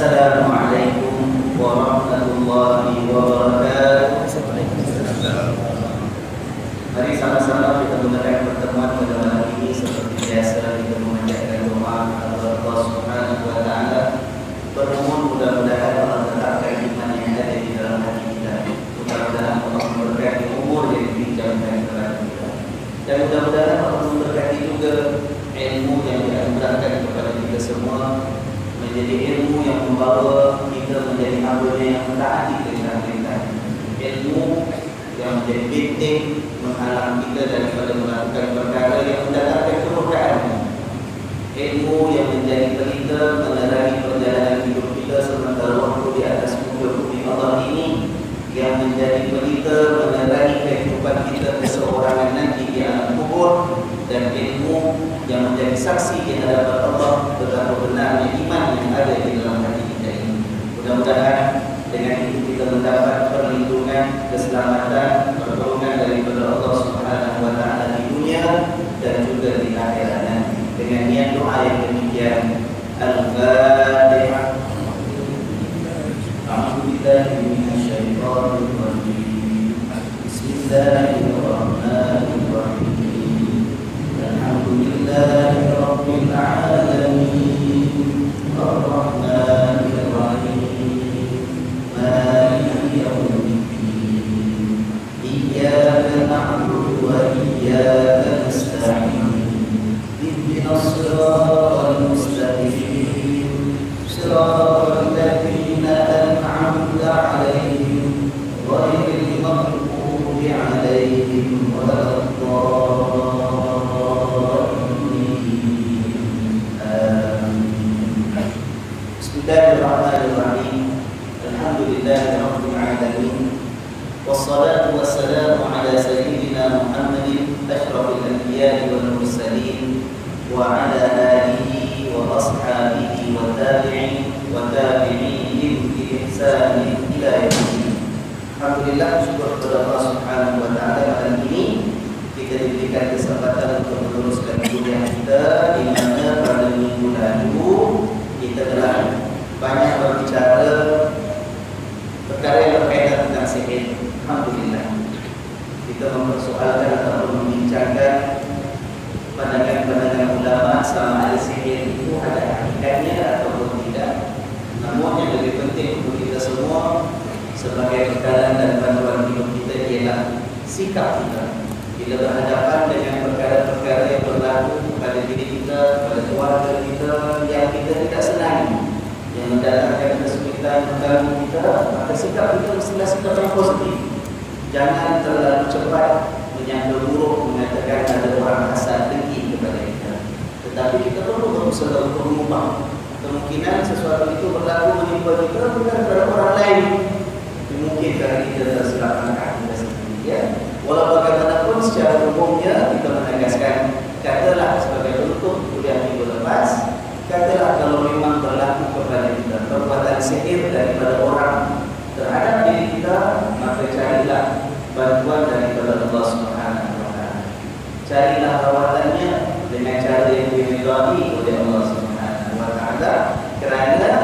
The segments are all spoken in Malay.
Assalamualaikum warahmatullahi wabarakatuh. Mari sama-sama kita mengadakan pertemuan pada malam ini seperti biasa kita memanjatkan doa kepada Allah Subhanahu wa taala. Bermohon mudah-mudahan Allah tetapkan iman yang ada di dalam hati kita. Mudah-mudahan Allah memberkati umur yang diberikan kepada kita. Dan mudah-mudahan Allah memberkati juga ilmu yang dianugerahkan kepada kita semua, menjadi ilmu yang membawa kita menjadi hamba-Nya yang mentaati perintah-perintah. Ilmu yang menjadi benteng menghalang kita daripada melakukan perkara yang mendatangkan kemurkaan. Ilmu yang menjadi pelita menerangi perjalanan hidup kita sementara waktu di atas muka bumi Allah ini, yang menjadi pelita menerangi kehidupan kita keseorangan nanti di alam kubur, dan ilmu yang menjadi saksi di hadapan Allah betapa benarnya iman yang ada di dalam hati kita ini. Mudah-mudahan dengan itu kita mendapat perlindungan, keselamatan, pertolongan daripada Allah Subhanahu wa taala di dunia dan juga di akhirat nanti. Dengan niat doa yang demikian, Al-Fatihah. A'udzubillahi minasyaitonir rajim. Bismillahirrahmanirrahim. Alhamdulillahi rabbil alamin. Ar-Rahmanir Rahim. Maliki yaumiddin. Iyyaka na'budu wa iyyaka nasta'in. Ihdinas siratal mustaqim. Siratal ladzina an'amta 'alaihim ghairil maghdubi 'alaihim Bismillahirrahmanirrahim. Alhamdulillahirabbil alamin. Wassalatu wassalamu ala sayyidina Muhammadin asyrafil anbiya'i wal mursalin wa ala alihi wa ashabihi wa tabi'ihim bi ihsanin ila yaumil. Alhamdulillah, syukur kepada Allah Subhanahu wa taala malam ini kita diberikan kesempatan untuk meneruskan kuliah kita, di mana pada minggu lalu kita telah banyak berbicara perkara yang berkaitan tentang sihir. Alhamdulillah, kita mempersoalkan atau membincangkan pandangan-pandangan ulama sama ada sihir itu ada hakikatnya ataupun tidak. Namun yang lebih penting untuk kita semua sebagai bekalan dan panduan hidup kita ialah sikap kita bila berhadapan dengan perkara-perkara yang berlaku pada diri kita, pada keluarga kita yang kita tidak senangi, yang mendatangkan kesulitan, mengganggu kita. Maka sikap kita mestilah sikap yang positif. Jangan terlalu cepat menyangka buruk, mengatakan ada orang hasad dengki kepada kita. Tetapi kita perlu berusaha untuk mengubah. Kemungkinan sesuatu itu berlaku menimpa kita bukan kepada orang lain. Mungkin kerana kita tersilap langkah kita sendiri, ya. Walau bagaimanapun secara umumnya kita menegaskan, katalah sebagai penutup kuliah minggu lepas, katalah kalau memang berlaku kepada kita perbuatan sihir daripada orang terhadap diri kita, maka carilah bantuan daripada Allah Subhanahu wa taala. Carilah rawatannya dengan cara yang diridhai oleh Allah Subhanahu wa taala, kerana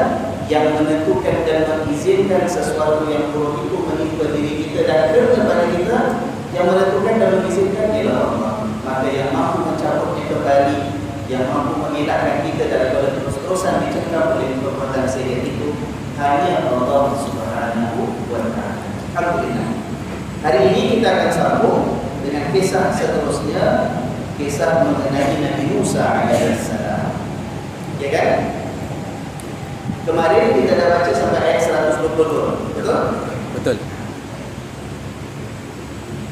yang menentukan dan mengizinkan sesuatu yang buruk itu menimpa diri kita dan kepada kita, yang menentukan dan mengizinkan ialah Allah. Maka yang mampu mencabutnya kembali, yang mampu mengelakkan kita daripada terus-terusan dicekam oleh perbuatan sihir itu, hanya Allah Subhanahu wa taala. Alhamdulillah. Hari ini kita akan sambung dengan kisah seterusnya, kisah mengenai Nabi Musa alaihissalam. Ya kan? Kemarin kita dah baca sampai ayat 122, betul? Betul.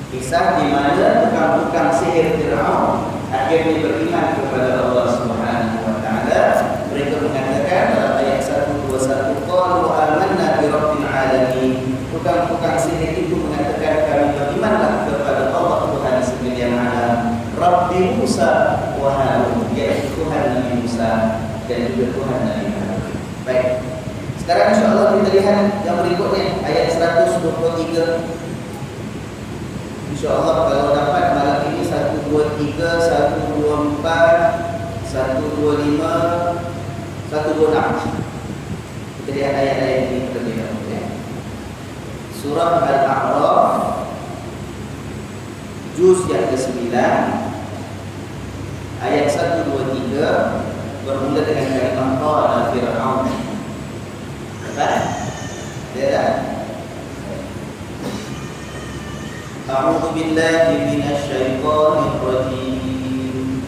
Kisah di mana tukang-tukang sihir Fir'aun akhirnya beriman kepada Allah Subhanahu wa taala. Mereka mengatakan dalam ayat 121, qalu amanna bi rabbil alamin. Tukang-tukang sihir itu mengatakan kami berimanlah kepada Allah Tuhan sekalian alam, Rabbi Musa wa Harun, yaitu Tuhan Nabi Musa dan juga Tuhan Nabi Harun. Baik. Sekarang insya-Allah kita lihat yang berikutnya ayat 123. InsyaAllah kalau dapat malam ini 123, 124, 125, 126. Jadi ayat-ayat ini terlebih dahulu ya. Surah Al-A'raf juz yang ke-9 ayat 1, 2, 3 bermula dengan kalimat qala Fir'aun. Baik? Ya. A'udzu billahi minasy syaithanir rajim.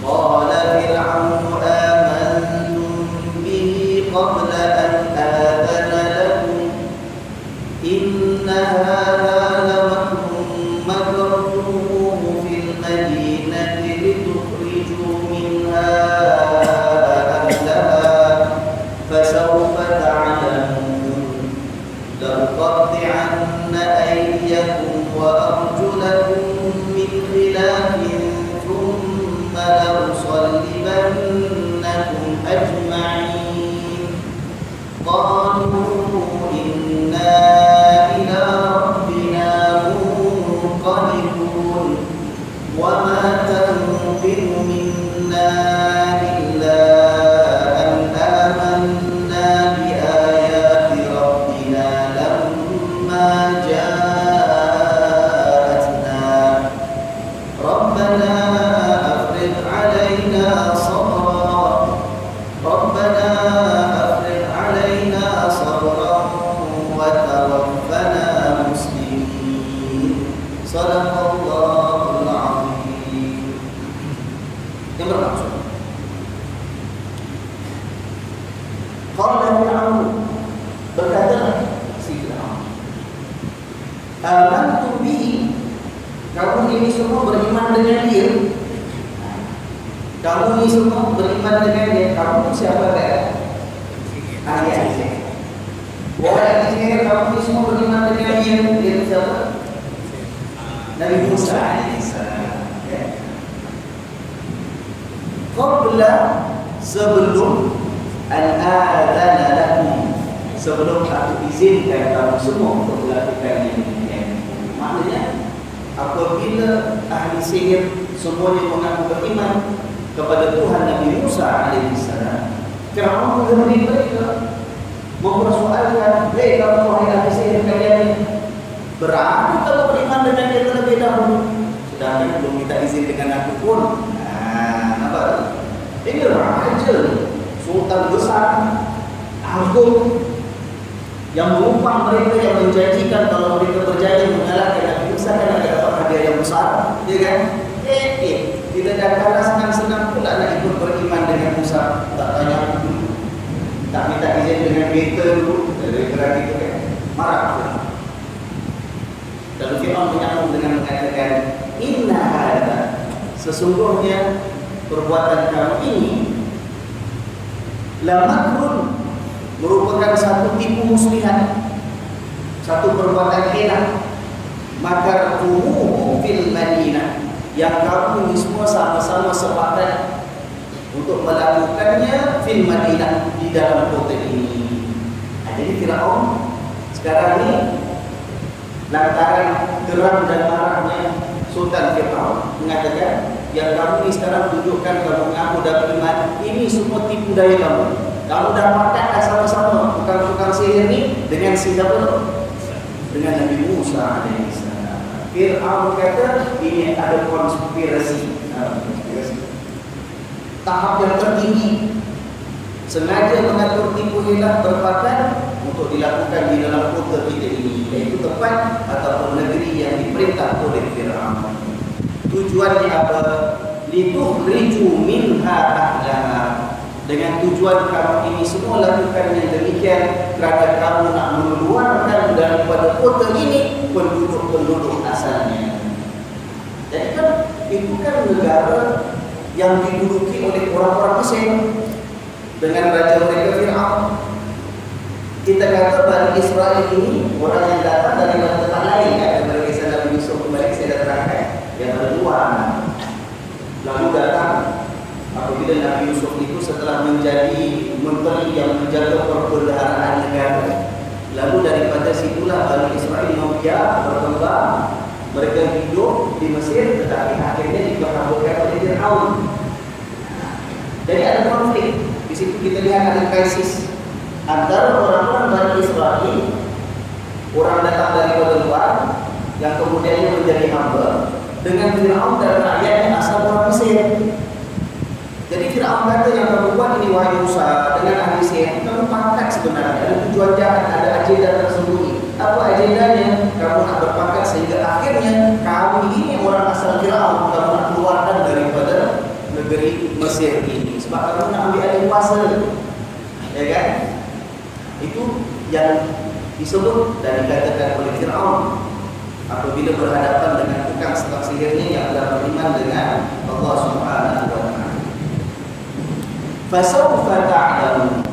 Qala Fir'aun amantum bihi qabla an adana lakum inna hadha lamakrun makartumuhu fil madinati litukhrijū minhā ahlaha fasawfa ta'lamun la'uqatti'anna aydiyakum wa arjulakum min khilafin thumma la'usallibannakum ajma'in qalu inna ila rabbina munqalibun wa ma tanqimu minna illa an amanna bi ayati rabbina lamma ja'atna rabbana afrigh 'alaina sabran rabbana afrigh 'alaina sabran wa tawaffana muslimin. Shadaqallahul 'azim. Yang bermaksud qala Fir'aun, berkatalah si Fir'aun, amantu bihi, kamu ini semua beriman dengan dia. Kamu ini semua beriman dengan dia. Kamu siapa dia? Ayat ini. Orang ini kamu ini semua beriman dengan dia. Dia siapa? Nabi Musa alaihissalam. Ya. Qabla, sebelum al-adana lakum, sebelum aku izinkan kamu semua untuk melakukan ini. Maknanya apabila ahli sihir semuanya mengaku beriman kepada Tuhan Nabi Musa alaihissalam, Fir'aun menghentikan mereka, mempersoalkan, "Hei kamu wahai ahli sihir kalian, berani kamu beriman dengan dia terlebih dahulu, sedangkan belum minta izin dengan aku pun." Apa? Ini raja, sultan besar, agung, yang mengupah mereka, yang menjanjikan kalau mereka berjaya mengalahkan Nabi Musa kan ada dapat hadiah yang besar, ya kan? Bila dah kalah senang-senang pula nak ikut beriman dengan Musa, tak tanya dulu, tak minta izin dengan kereta dulu, dari kerana itu kan marah pula. Lalu Fir'aun menyambung dengan mengatakan, inna hadha, sesungguhnya perbuatan kamu ini lamakrun, merupakan satu tipu muslihat, satu perbuatan hina, makartumuhu fil Madinah, yang kamu ini semua sama-sama sepakat untuk melakukannya fil Madinah, di dalam kota ini. Jadi Fir'aun sekarang ini lantaran geram dan marahnya Sultan Fir'aun mengatakan, yang kamu ini sekarang tunjukkan kamu mengaku dah beriman, ini semua tipu daya kamu. Kamu dah makan sama-sama tukang-tukang sihir ni dengan siapa? Dengan Nabi Musa alaihissalam. Fir'aun kata ini ada konspirasi. Tahap yang tertinggi, sengaja mengatur tipu hilah berpakat untuk dilakukan di dalam kota kita ini, yaitu tempat ataupun negeri yang diperintah oleh Fir'aun. Tujuannya apa? Litukhriju minha ahlaha, dengan tujuan kamu ini semua lakukan yang demikian kerana kamu nak mengeluarkan daripada kota ini penduduk-penduduk asalnya. Jadi kan itu kan negara yang diduduki oleh orang-orang Mesir dengan raja mereka Fir'aun. Kita kata Bani Israel ini orang yang datang dari tempat lain, kan? Kepada kisah Nabi Yusuf kembali saya terangkan yang dari luar. Lalu datang apabila Nabi Yusuf itu setelah menjadi menteri yang menjaga perbendaharaan negara, lalu daripada situlah Bani Israel membiak berkembang, mereka hidup di Mesir, tetapi akhirnya dikabulkan oleh Fir'aun. Jadi ada konflik. Di situ kita lihat ada krisis antara orang-orang Bani Israel, orang datang dari luar yang kemudiannya menjadi hamba, dengan Fir'aun dan rakyatnya asal orang Mesir. Jadi Fir'aun kata yang kamu buat ini wahai Musa dengan ahli sihir, kamu pangkat sebenarnya, ada tujuan jahat, ada agenda tersembunyi. Apa agendanya? Kamu nak berpangkat sehingga akhirnya kamu ini orang asal Fir'aun, kamu nak keluarkan daripada negeri Mesir ini, sebab kamu nak ambil alih kuasa, ya kan? Itu yang disebut dan dikatakan oleh Fir'aun apabila berhadapan dengan tukang setengah sihirnya yang telah beriman dengan Allah Subhanahu wa Ta'ala. Fasawfa ta'lamun,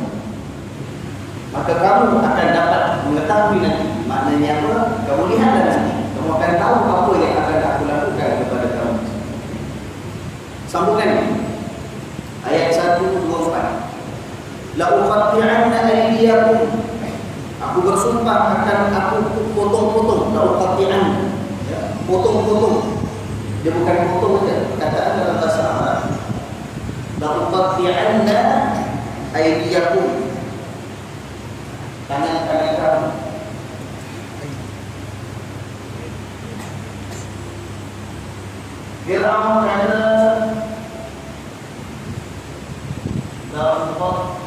maka kamu akan dapat mengetahui nanti. Maknanya apa? Kamu lihatlah nanti, kamu akan tahu apa yang akan aku lakukan kepada kamu. Sambungan ayat 124. La uqatti'anna aydiyakum, aku bersumpah akan aku potong-potong. La uqatti'anna, ya, potong-potong. Dia bukan potong saja, perkataan dalam bahasa Arab. La uqatti'anna aydiyakum, tangan-tangan kamu. Fir'aun kata dalam surat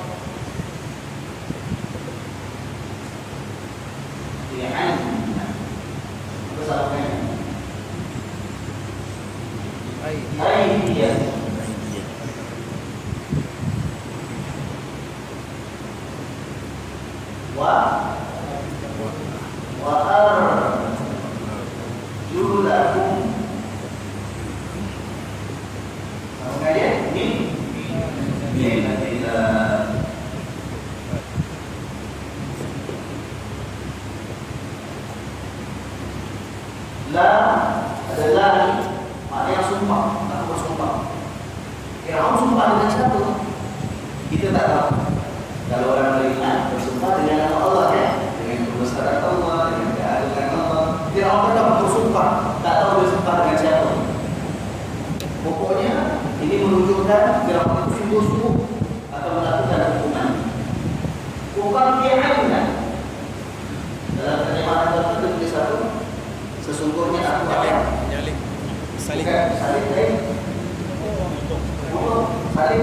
Al-An'am bersama Aidiyah wa arjulakum. Kemudian ini la adalah maknanya sumpah, aku bersumpah. Fir'aun sumpah dengan siapa? Kita tak tahu. Kalau orang beriman bersumpah dengan nama Allah, ya, dengan kebesaran Allah, dengan keagungan Allah. Fir'aun tetap bersumpah, tak tahu dia sumpah dengan siapa. Pokoknya ini menunjukkan Fir'aun itu sungguh-sungguh akan melakukan hukuman. Bukan bi'anna. Dalam terjemahan tertentu tulis satu, sesungguhnya aku akan salib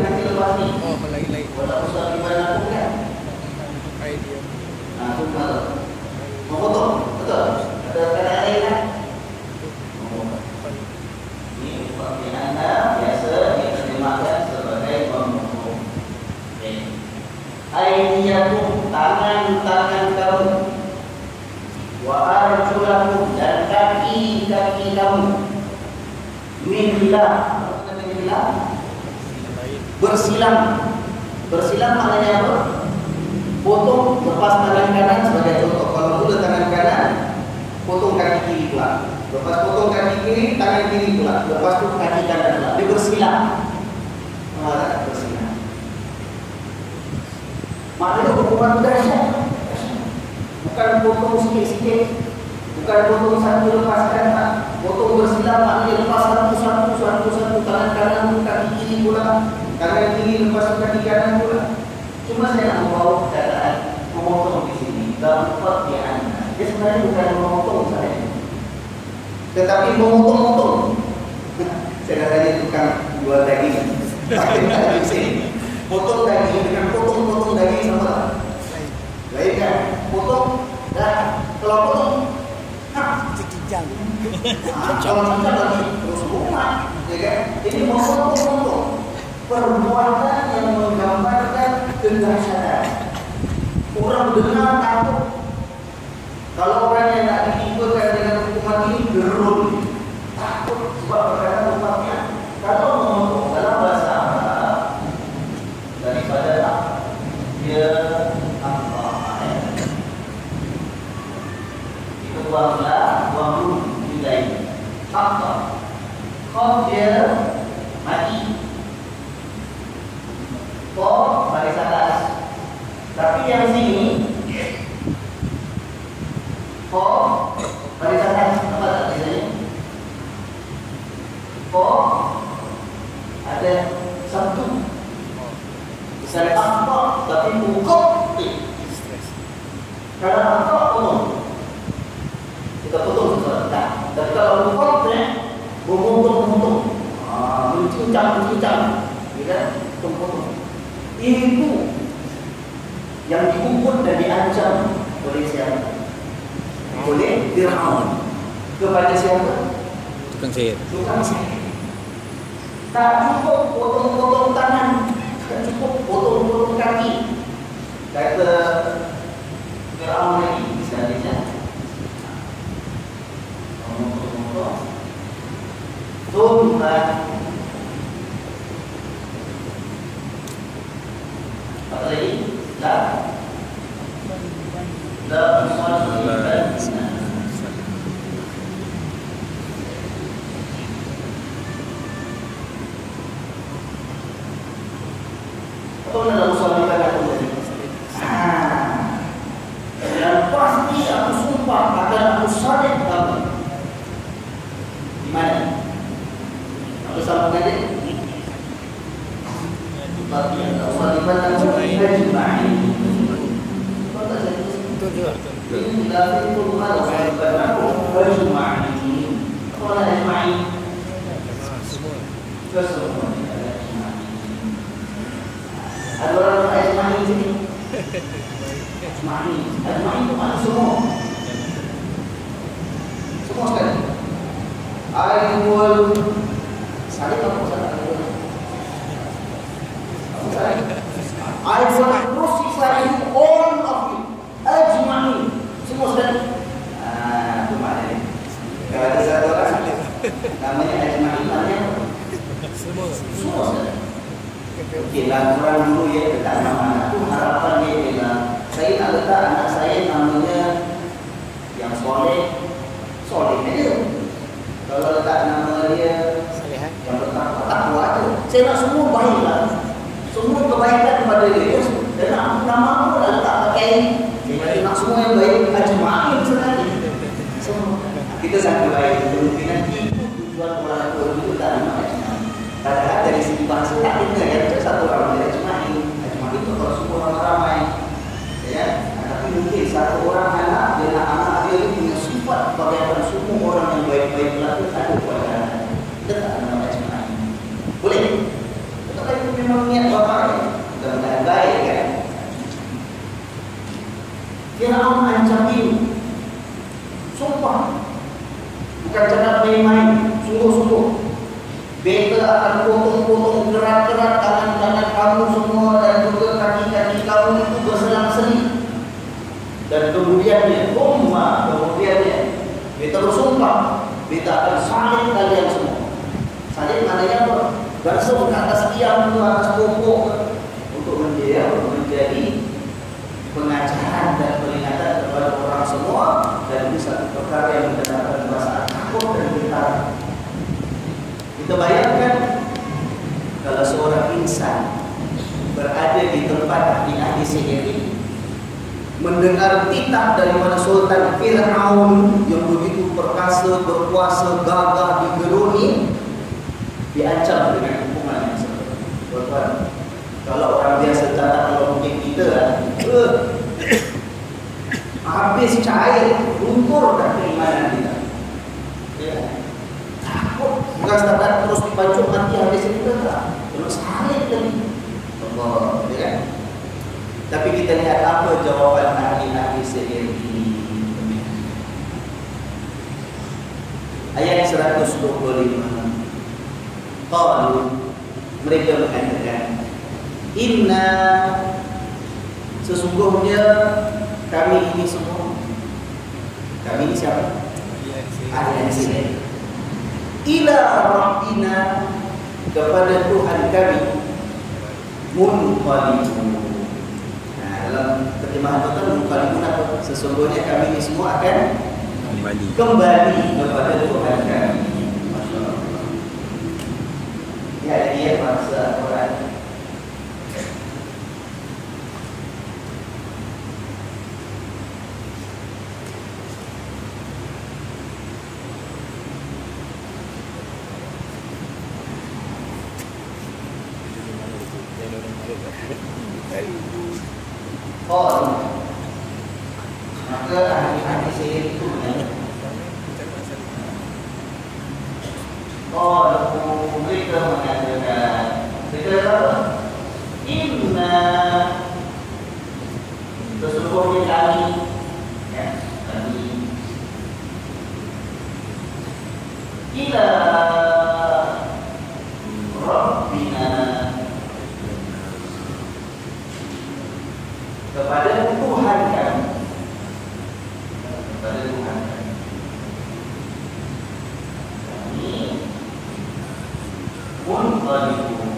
nanti lepas ni. Oh, melai-lai. Walau usah gimana pun kan. Nah, itu kalau memotong, betul. Ada kata lain kan? Ini seperti anda biasa diterjemahkan sebagai memotong. Aydiyakum, tangan-tangan kamu. Wa arjulakum, dan kaki-kaki kamu. Min khilaf. Apa kata khilaf? Bersilam. Bersilam maknanya apa? Potong, lepas tangan kanan sebagai contoh. Kalau mula tangan kanan, potong kaki kiri pula. Lepas potong kaki kiri, tangan kiri pula. Lepas tu kaki kanan pula. Dia bersilam. Bersilam. Maknanya hukuman dahsyat. Bukan potong sikit-sikit, bukan potong satu lepaskan, tak. Potong bersilam maknanya lepas satu tangan kanan, kaki kiri pula. Tangan kiri lepas kaki kanan pula. Cuma saya nak membawa perkataan memotong di sini dalam pertiaan. Dia sebenarnya bukan memotong saya, tetapi memotong-motong. Saya katanya tukang jual daging. Pakai daging sini. Potong daging dengan potong-potong daging sama. Lain kan? Potong dah. Kalau potong, cikijang. Kalau macam lagi terus rumah, ya kan? Ini memotong-potong. Perbuatan yang menggambarkan kedahsyatan. Orang dengar takut. Kalau orang yang nak ditimpakan dengan hukuman ini gerun, takut sebab perkataan hukumnya. Kalau memotong dalam bahasa Arab daripada dia Allah. Itu buanglah, buang dulu nilai. Apa? Kau dia mati. Oh, baris atas. Tapi yang sini oh, baris atas. Apa tak tulisannya? Oh, ada satu. Misalnya apa, tapi pukul Kalau angkot potong, kita potong sesuatu. Nah, tapi kalau angkot memotong, mencincang, kita potong. Itu yang dikumpul dan diancam oleh siapa? Oleh Fir'aun. Kepada siapa? Tukang sihir. Tukang sihir. Tak cukup potong-potong tangan, tak cukup potong-potong kaki. Kata Fir'aun lagi, misalnya, potong-potong. Tuhan. Apa lagi? Atau dalam suami kata aku dan pasti aku sumpah akan aku salib kamu. Di mana? Aku sambung aja. Tapi yang tak saliban aku ajma'in. Itu juga. Illa itu kalau saliban aku ajma'in. Kalau ajma'in semua. Ada orang ajma'in sini. Ajma'in itu mana semua? Semua sekali. I will salib apa salah? I will crucify you all of you ajma'in. Semua sekali. Itu maknanya. Kalau ada satu orang namanya ajma'in, namanya semua sekali. Okey, laporan dulu ya, letak nama anak. Harapan dia ialah saya nak letak anak saya namanya yang soleh aja. Kalau letak nama dia yang bertakwa aja. Saya nak semua baiklah, semua kebaikan kepada dia. Dan nama aku dah letak pakai. Saya nak semua yang baik ajma'in sekali. Semua kita sangat baik. Mungkin nanti tujuan orang tua itu tak nama ajma'in. Padahal dari segi bahasa tak kena ya, satu orang dia ajma'in itu kalau semua orang ramai, ya. Tapi mungkin satu orang anak dia nak anak dia punya sifat bagaikan semua orang yang baik-baik berlaku ada pada anak. Kita tak nama ajma'in. Boleh? Betul kan itu memang niat bapaknya dan baik kan? Fir'aun ancam ini, sumpah, bukan cakap main-main, sungguh-sungguh. Beta akan potong-potong kerat-kerat tangan-tangan kamu semua dan juga kaki-kaki kamu itu berselang-seling. Dan kemudiannya, beta bersumpah, beta akan salib kalian semua. Salib maknanya apa? Gantung ke atas tiang, ke atas pokok untuk menjadi pengajaran dan peringatan kepada orang semua. Dan ini satu perkara yang mendatangkan perasaan takut dan getar. Kita bayangkan kalau seorang insan berada di tempat ahli sihir ini, mendengar titah daripada Sultan Fir'aun yang begitu perkasa, berkuasa, gagah, digeruni, diancam dengan hukuman yang seperti itu. Kalau orang biasa catat kalau mungkin kita habis cair, luntur dah keimanan kita. Ya. Bukan setakat terus dipancung mati habis itu tak. Terus salib lagi. Allah, ya kan? Tapi kita lihat apa jawapan ahli sihir ini. Ayat 125. Qalu, mereka mengatakan, inna, sesungguhnya kami ini semua. Kami ini siapa? Ahli sihir. Ila rabbina, kepada Tuhan kami, munqalibun. Nah, dalam terjemahan itu munqalibun apa? Sesungguhnya kami ini semua akan kembali kepada Tuhan kami. Masya-Allah. Ya, dia bahasa Quran. Maka ahli-ahli sihir itu mereka mengatakan inna sesungguhnya kami ila Rabbina kepada Tuhan kami, kepada Tuhan kami munqalibun.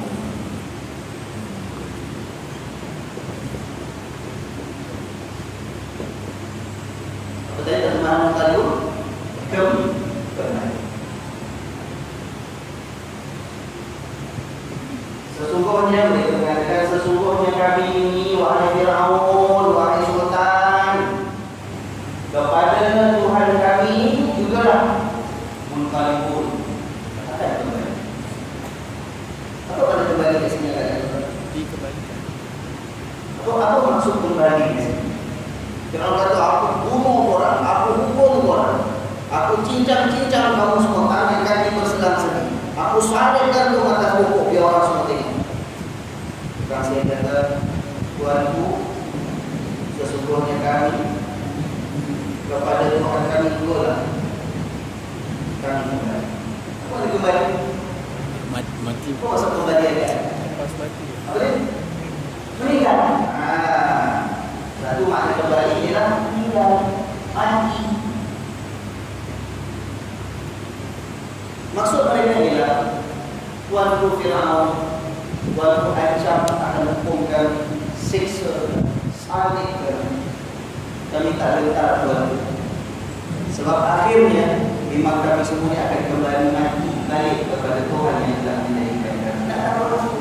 Apa tadi terjemahan munqalibun? Kembali. Sesungguhnya mereka mengatakan sesungguhnya kami ini wahai Fir'aun, wahai Sultan, kepada Tuhan kami juga lah munqalibun. Akan kembali. Apa kalau kembali ke sini akan kembali? Dikembalikan. Apa maksud kembali ke sini? Fir'aun kata aku bunuh orang, aku hukum orang, aku cincang-cincang kamu semua tangan kaki berselang-seling. Aku sadarkan ke mata pokok biar orang semua tengok. Tukang saya kata, Tuanku, sesungguhnya kami kepada Tuhan kami juga lah kami kembali. Apa ada kembali? Mati. Apa maksud kembali aja? Lepas mati. Apa dia? Meninggal. Satu makna kembali ialah meninggal, mati. Maksud mereka ialah Tuanku Fir'aun, Tuanku ancam akan hukumkan siksa salib kami tak letak Tuanku. Sebab akhirnya memang kami semuanya akan kembali mati balik kepada Tuhan yang telah menjadikan kami. Tak ada maksud.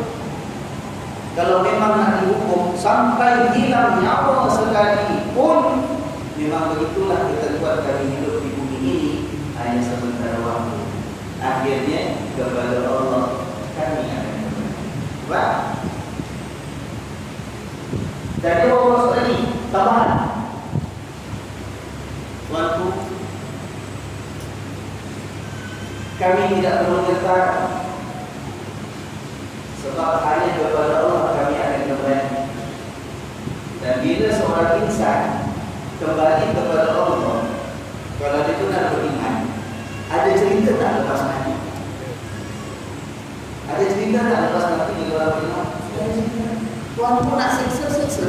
Kalau memang nak dihukum sampai hilang nyawa sekali pun, memang begitulah ketentuan kami hidup di bumi ini hanya sementara waktu. Akhirnya kepada Allah kami akan kembali. Baik. Jadi Allah sekali tambahan. Tuanku, kami tidak perlu getar, sebab hanya kepada Allah kami akan kembali. Dan bila seorang insan kembali kepada Allah, kalau dia itu nak beriman, ada cerita tak lepas mati? Ada cerita tak lepas mati bila orang beriman? Ada cerita. Tuhan pun nak siksa.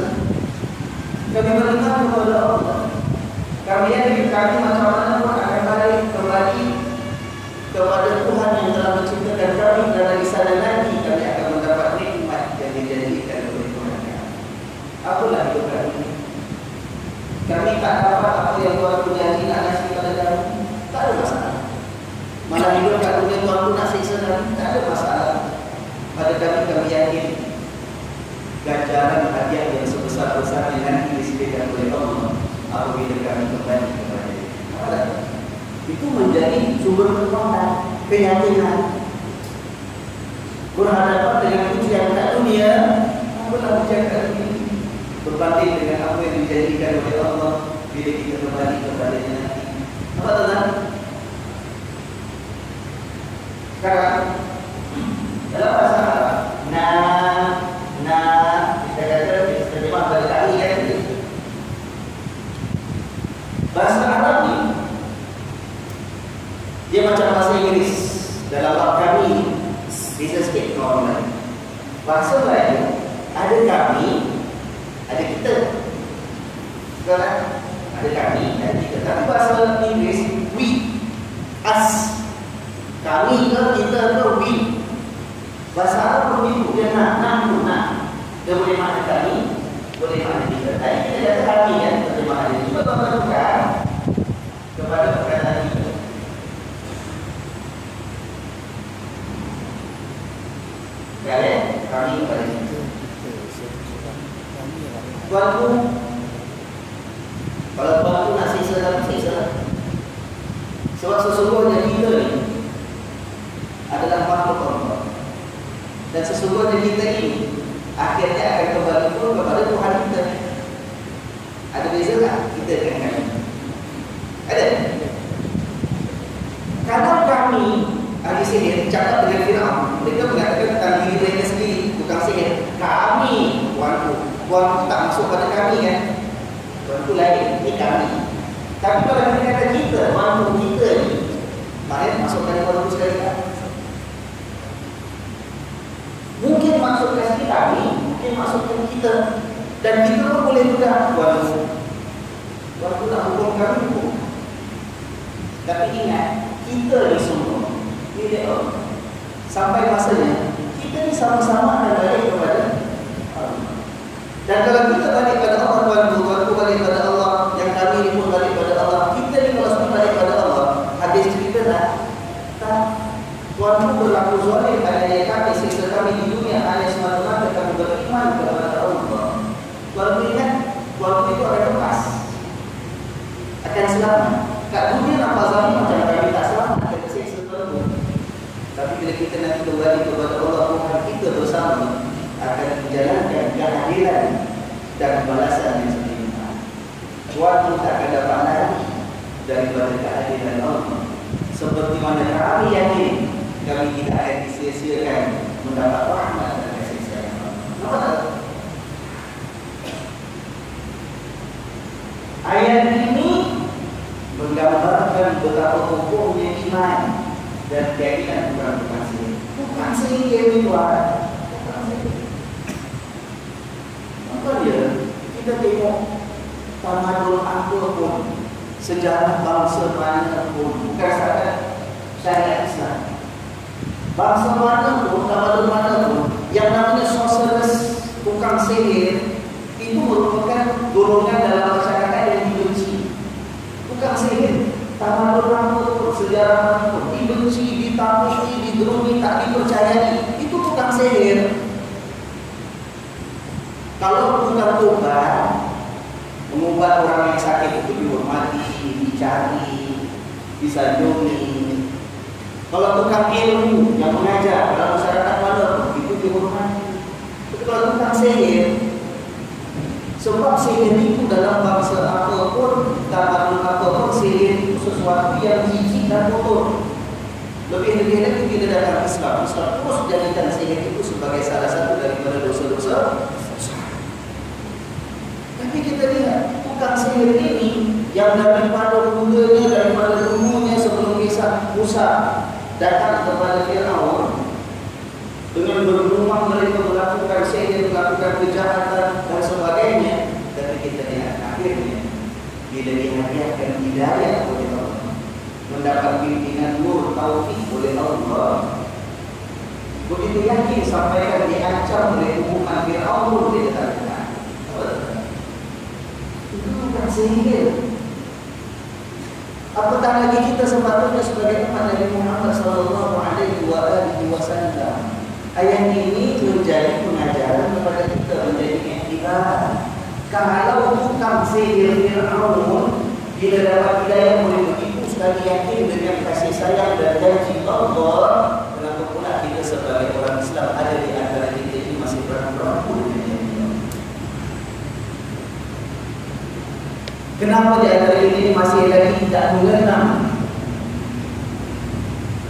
Kami beriman kepada Allah. Kami yakin kami macam mana pun akan balik kembali kepada Tuhan yang telah menciptakan kami, dan dari sana nanti kami akan mendapat nikmat yang dijanjikan oleh Tuhan kami. Apalah hidup kami? Kami tak dapat apa yang Tuhan berjanji nak kasih kepada kami. Tak ada masalah. Malah hidup kat dunia Tuhan pun nak siksa kami, tak ada masalah. Pada kami yakin ganjaran hadiah yang sebesar-besarnya nanti disediakan oleh Allah apabila kami kembali kepada Dia. Itu menjadi sumber kekuatan, keyakinan. Berhadapan dengan ujian kat dunia, apalah ujian kat dunia berbanding dengan apa yang dijanjikan oleh Allah bila kita kembali kepada-Nya nanti. Apa tuan? Sekarang dalam bahasa Arab, kita kata terjemah balik kali kan. Bahasa Arab ni dia macam bahasa Inggeris. Dalam bab kami bisa sikit orang lain. Bahasa lain ada kami, ada kita. Sekarang ada kami, ada kita. Tapi bahasa Inggeris we, us. Kami ke kita ke we. Bahasa Arab begitu, dia nak. Dia boleh makna kami, boleh makna kita. Tadi kita kata kami kan, terjemahan ini. Cuba tuan-tuan tukar kepada perkataan kita. Kami kepada kita. Tuanku, kalau tuanku nak siksa. Sebab sesungguhnya kita ni adalah makhluk Allah. Dan sesungguhnya kita ini akhirnya akan kembali pun kepada Tuhan kita. Ada beza tak kita dengan kami? ahli sihir cakap dengan Firaun, mereka mengatakan tentang diri mereka sendiri, tukang sihir. Kami, tuanku tak masuk pada kami kan? Tuanku lain, ini kami. Tapi kalau mereka kata kita, tuanku kita ni, maknanya masuk pada tuanku sekali kan? Mungkin masukkan sekali kami, mungkin masukkan kita. Dan kita pun boleh juga tuanku nak hukum kami hukum. Tapi ingat, kita ni semua milik Allah. Sampai masanya kita ni sama-sama akan balik kepada Allah. Dan kalau kita balik pada Allah, tuanku balik pada Allah, yang kami ni pun balik pada Allah. Kita ni kalau semua balik pada Allah, habis cerita tak? Tuanku berlaku zalim pada diri kami, siksa kami di dunia hanya semata-mata kami beriman kepada Allah. Tuanku ingat, tuanku itu akan lepas, akan selamat. Kat dunia nampak zalim macam kami tak selamat, akan tersiksa tuanku. Tapi bila kita nanti kembali kepada Allah, Tuhan kita bersama akan menjalankan keadilan dan balasan yang sempurna. Tuanku tak akan dapat lari daripada keadilan Allah. Seperti mana kami yakin kami tidak akan disia-siakan mendapat rahmat dan kasih sayang Allah. Ayat ini menggambarkan betapa hukumnya iman dan keyakinan tukang sihir. Tukang sihir itu apa dia? Kita tengok tamadun apa pun, sejarah bangsa mana pun, bukan sahaja syariat Islam. Bangsa mana pun, tamadun mana pun, yang namanya sorceress, tukang sihir, itu merupakan golongan dalam masyarakat yang dibenci. Tukang sihir, tamadun mana pun, sejarah mana pun, dibenci, ditakuti, digeruni, tak dipercayai. Itu tukang sihir. Kalau tukang tobat, mengubat orang yang sakit itu dihormati, dicari, disanjungi. Kalau tukang ilmu yang mengajar dalam masyarakat mana itu dihormati. Tapi kalau tukang sihir, sebab sihir itu dalam bangsa apapun, tamadun apapun, sihir itu sesuatu yang jijik dan kotor. Lebih-lebih lagi kita datang Islam terus jadikan sihir itu sebagai salah satu daripada dosa-dosa. Tapi kita lihat tukang sihir ini yang daripada mulanya, daripada dulunya sebelum kisah Musa datang kepada Firaun dengan bergumam mereka melakukan sihir, melakukan kejahatan dan sebagainya. Tapi kita lihat akhirnya bila dihadiahkan hidayah oleh Allah, mendapat pimpinan nur taufik oleh Allah, begitu yakin sampaikan diancam oleh hukuman Firaun dia katakan bukan sihir. Apatah lagi kita sepatutnya sebagai umat Nabi Muhammad SAW. Ayat ini menjadi pengajaran kepada kita, menjadi iktibar. Kalau tukang sihir Firaun bila dapat hidayah boleh begitu sekali yakin dengan kasih sayang dan janji Allah, kenapa pula kita sebagai orang Islam ada di antara kita ini masih berang-berang dengan janji Allah? Kenapa di antara ini masih lagi tidak mengenang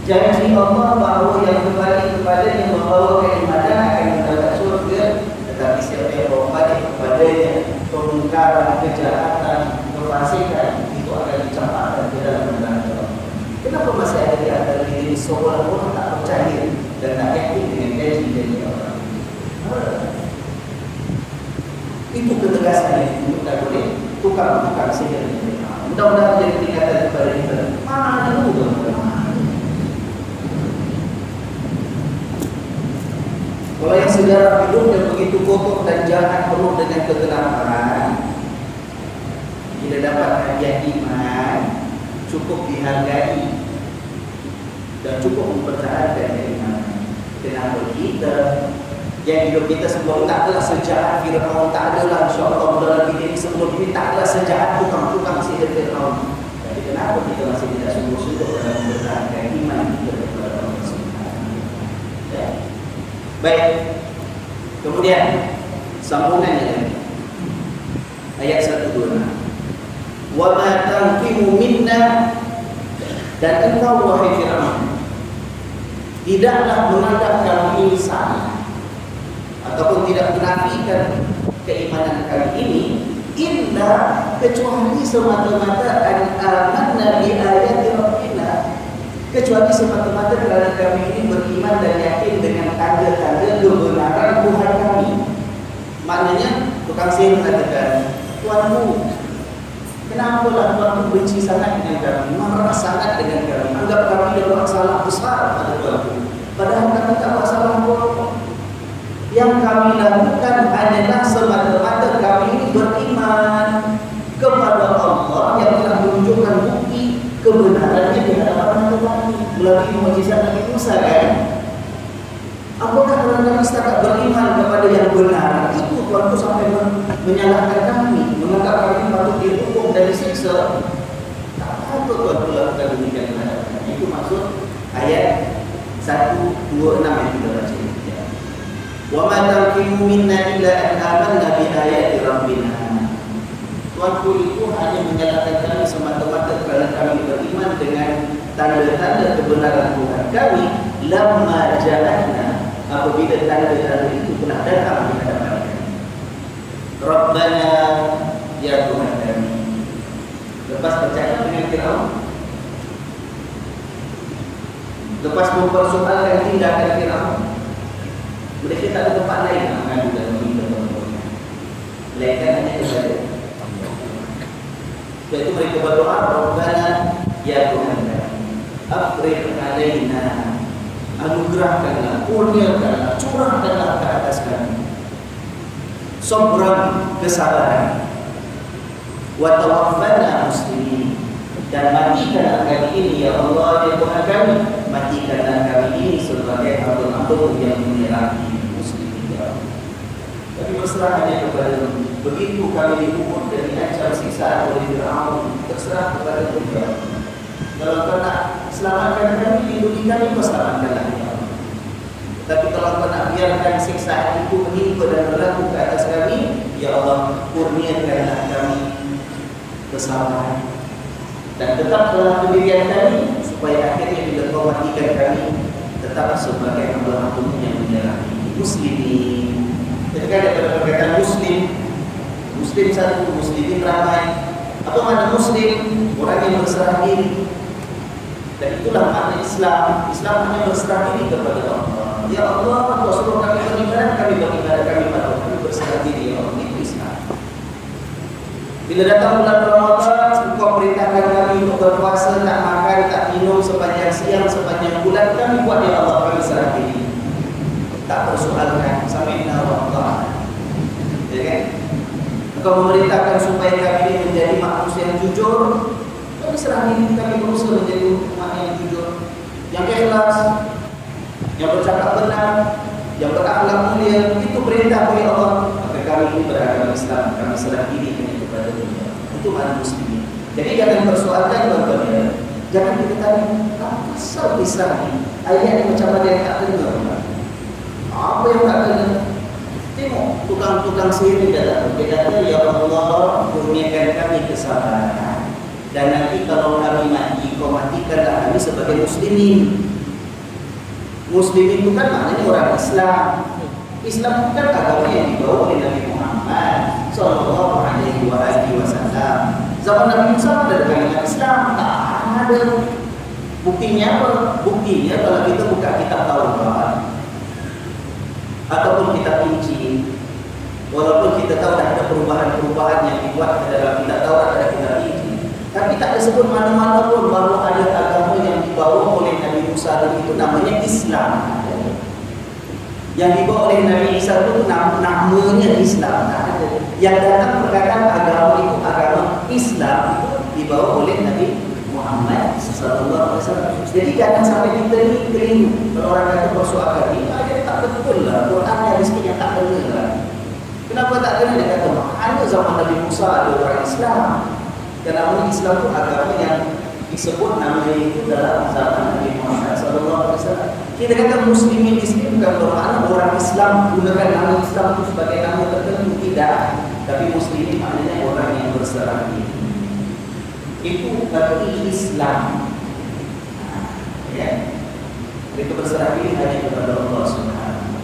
janji Allah bahawa yang kembali kepadanya membawa keimanan akan mendapat surga, tetapi siapa yang bawa balik kepadanya kemungkaran, kejahatan, kefasikan, itu akan dicampakkan ke dalam neraka. Kenapa masih ada di antara ini seolah-olah tak percaya dan tak yakin dengan janji-janji Allah? Itu ketegasan yang kita boleh tukang sihir ini. Mudah-mudahan menjadi peringatan kepada kita. Mana dulu? Kalau yang sejarah hidup yang begitu kotor dan jahat penuh dengan kegelapan, tidak dapat hadiah iman, cukup dihargai dan cukup mempertahankan iman. Kenapa kita yang hidup kita sebelum tak adalah sejahat Firaun, tak adalah insyaAllah dalam hidup ini sebelum ini tak adalah sejahat tukang-tukang sihir Firaun. Jadi kenapa kita masih tidak sungguh-sungguh dalam mempertahankan iman kita kepada Allah Subhanahu wa Ta'ala? Baik. Kemudian sambungannya ayat 126. Wa ma tanqimu minna, dan engkau wahai Firaun tidaklah menganggap kami ini salah ataupun tidak menafikan keimanan kami ini illa kecuali semata-mata amanna bi ayati rabbina, kecuali semata-mata kerana kami ini beriman dan yakin dengan tanda-tanda kebenaran Tuhan kami. Maknanya tukang sihir mengatakan, Tuanku, kenapalah Tuanku benci sangat dengan kami, marah sangat dengan kami, anggap kami dah buat salah besar pada Tuanku, padahal kami tak buat salah apa-apa. Yang kami lakukan hanyalah semata-mata kami ini beriman kepada Allah yang telah menunjukkan bukti kebenarannya di hadapan kami melalui mukjizat Nabi Musa, kan? Apakah kerana kami setakat beriman kepada yang benar itu Tuanku sampai menyalahkan kami, menganggap kami patut dihukum dan disiksa? Tak patut Tuanku lakukan demikian terhadap kami. Itu maksud ayat 126 yang kita baca. Wa ma tanqimu minna illa an amanna bi ayati rabbina. Tuanku itu hanya menyalahkan kami semata-mata kerana kami beriman dengan tanda-tanda kebenaran Tuhan kami lamma ja'alna, apabila tanda-tanda itu telah datang di hadapan kami. Rabbana, ya Tuhan kami. Lepas bercakap dengan Firaun, lepas mempersoalkan tindakan Firaun, mereka tak ada tempat lain nak mengadu dan meminta pertolongan, melainkan hanya kepada Allah. Sebab itu mereka berdoa, Rabbana, ya Tuhan kami, afriq alaina, anugerahkanlah, kurniakanlah, curahkanlah ke atas kami sabran, kesabaran, wa tawaffana muslimin, dan matikanlah kami ini ya Allah, ya Tuhan kami, matikanlah kami ini sebagai hamba-hamba yang menyerahkan muslimin, ya Allah. Tapi berserah hanya kepada begitu kami dihukum dan diancam siksaan oleh Firaun, terserah kepada Tuhan. Kalau kau nak selamatkan kami, lindungi kami, kau selamatkanlah, ya Allah. Tapi kalau kau nak biarkan siksaan itu menimpa dan berlaku ke atas kami, ya Allah, kurniakanlah kami kesabaran dan tetaplah pendirian kami, supaya akhirnya bila kau matikan kami tetap sebagai hamba-hamba yang menyerahkan muslimin. Ketika ada perkataan muslim, muslim satu, muslimin ramai. Apa makna muslim? Orang yang berserah diri. Dan itulah makna Islam. Islam hanya berserah diri kepada Allah. Ya Allah, kau suruh kami beribadah, kami beribadah, kami patuh, kami berserah diri, ya Allah. Itu Islam. Bila datang bulan Ramadan, kau perintahkan kami untuk berpuasa, tak makan, tak minum sepanjang siang, sepanjang bulan, kami buat, ya Allah, kami serah diri. Tak persoalkan sampai Allah. Ya kan? Kau memerintahkan supaya kami menjadi manusia yang jujur, kami serah diri, kami berusaha menjadi umat yang jujur, yang ikhlas, yang bercakap benar, yang berakhlak mulia. Itu perintah oleh Allah. Maka kami ini beragama Islam, kami serah diri kepada Tuhan. Itu makna muslimin. Jadi jangan persoalkan tuan-tuan. Jangan kita tanya, apa asal Islam ini? Ayat yang macam mana yang tak kena? Apa yang tak kena? Tengok tukang-tukang sihir ni datang. Dia kata, ya Allah, kurniakan kami kesabaran. Dan nanti kalau kami mati, kau matikanlah kami sebagai muslimin. Muslimin itu kan maknanya orang Islam. Islam itu kan agama yang dibawa oleh Nabi Muhammad sallallahu alaihi wasallam. Zaman Nabi Musa ada kalimat Islam, tak ada. Buktinya apa? Buktinya kalau kita buka kitab Taurat ataupun kitab Injil, walaupun kita tahu dah ada perubahan-perubahan yang dibuat dalam kitab Taurat dan kitab Injil, tapi tak disebut mana-mana pun bahawa ada agama yang dibawa oleh Nabi Musa, dan itu namanya Islam. Yang dibawa oleh Nabi Isa itu namanya Islam. Yang datang perkataan agama itu agama Islam itu dibawa oleh Nabi Muhammad sallallahu alaihi wasallam. Jadi jangan sampai kita ni keliru. Kalau orang kata persoalan ini, dia tak betul lah. Quran yang mestinya tak benar lah. Kenapa tak kena? Dia kata, hanya zaman Nabi Musa ada orang Islam. Dan nama Islam itu agama yang disebut nama itu dalam zaman Nabi Muhammad sallallahu alaihi wasallam. Kita kata muslimin di sini bukan bermakna orang Islam gunakan nama Islam itu sebagai nama tertentu, tidak. Tapi muslimin maknanya orang yang berserah diri. Itu berarti Islam. Ya. Mereka berserah diri hanya kepada Allah Subhanahu.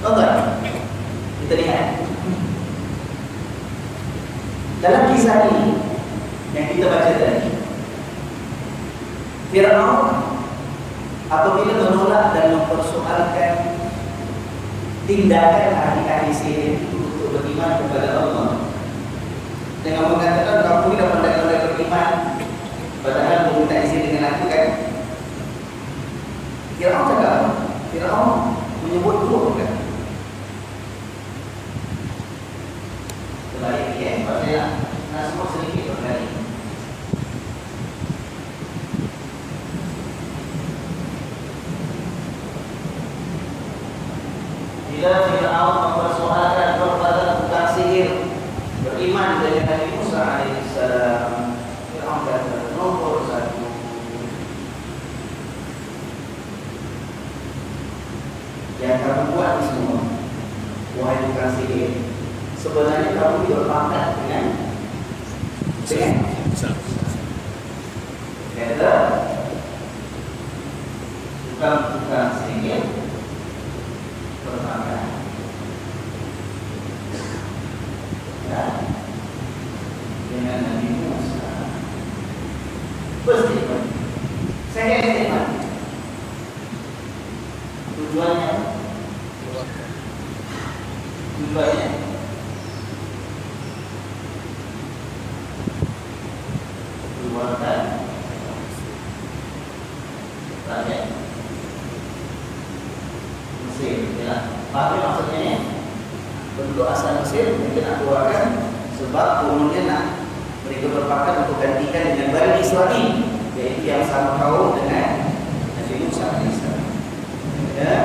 Tuan-tuan, kita lihat dalam kisah ini yang kita baca tadi, Firaun apabila menolak dan mempersoalkan tindakan ahli-ahli sihir itu untuk beriman kepada Allah dengan mengatakan kamu tidak pandai-pandai beriman, padahal kamu tak izin dengan aku kan. Firaun cakap, Firaun menyebut dua kan. Kembali ya, pasal nak semua sedikit berkali. Bila Firaun mempersoalkan kepada tukang sihir beriman dengan Nabi Musa alaihissalam, Firaun kata nombor satu, yang kamu buat ini semua, wahai tukang sihir, sebenarnya kamu berpangkat dengan kata tukang sihir berpangkat dengan Nabi Musa. First statement. Second statement. Tujuannya keluarkan rakyat Mesir. Apa maksudnya ni? Penduduk asal Mesir mungkin nak keluarkan sebab umumnya nak mereka berpakat untuk gantikan dengan Bani Israel, iaitu yang sama kaum dengan Nabi Musa alaihissalam. Ya,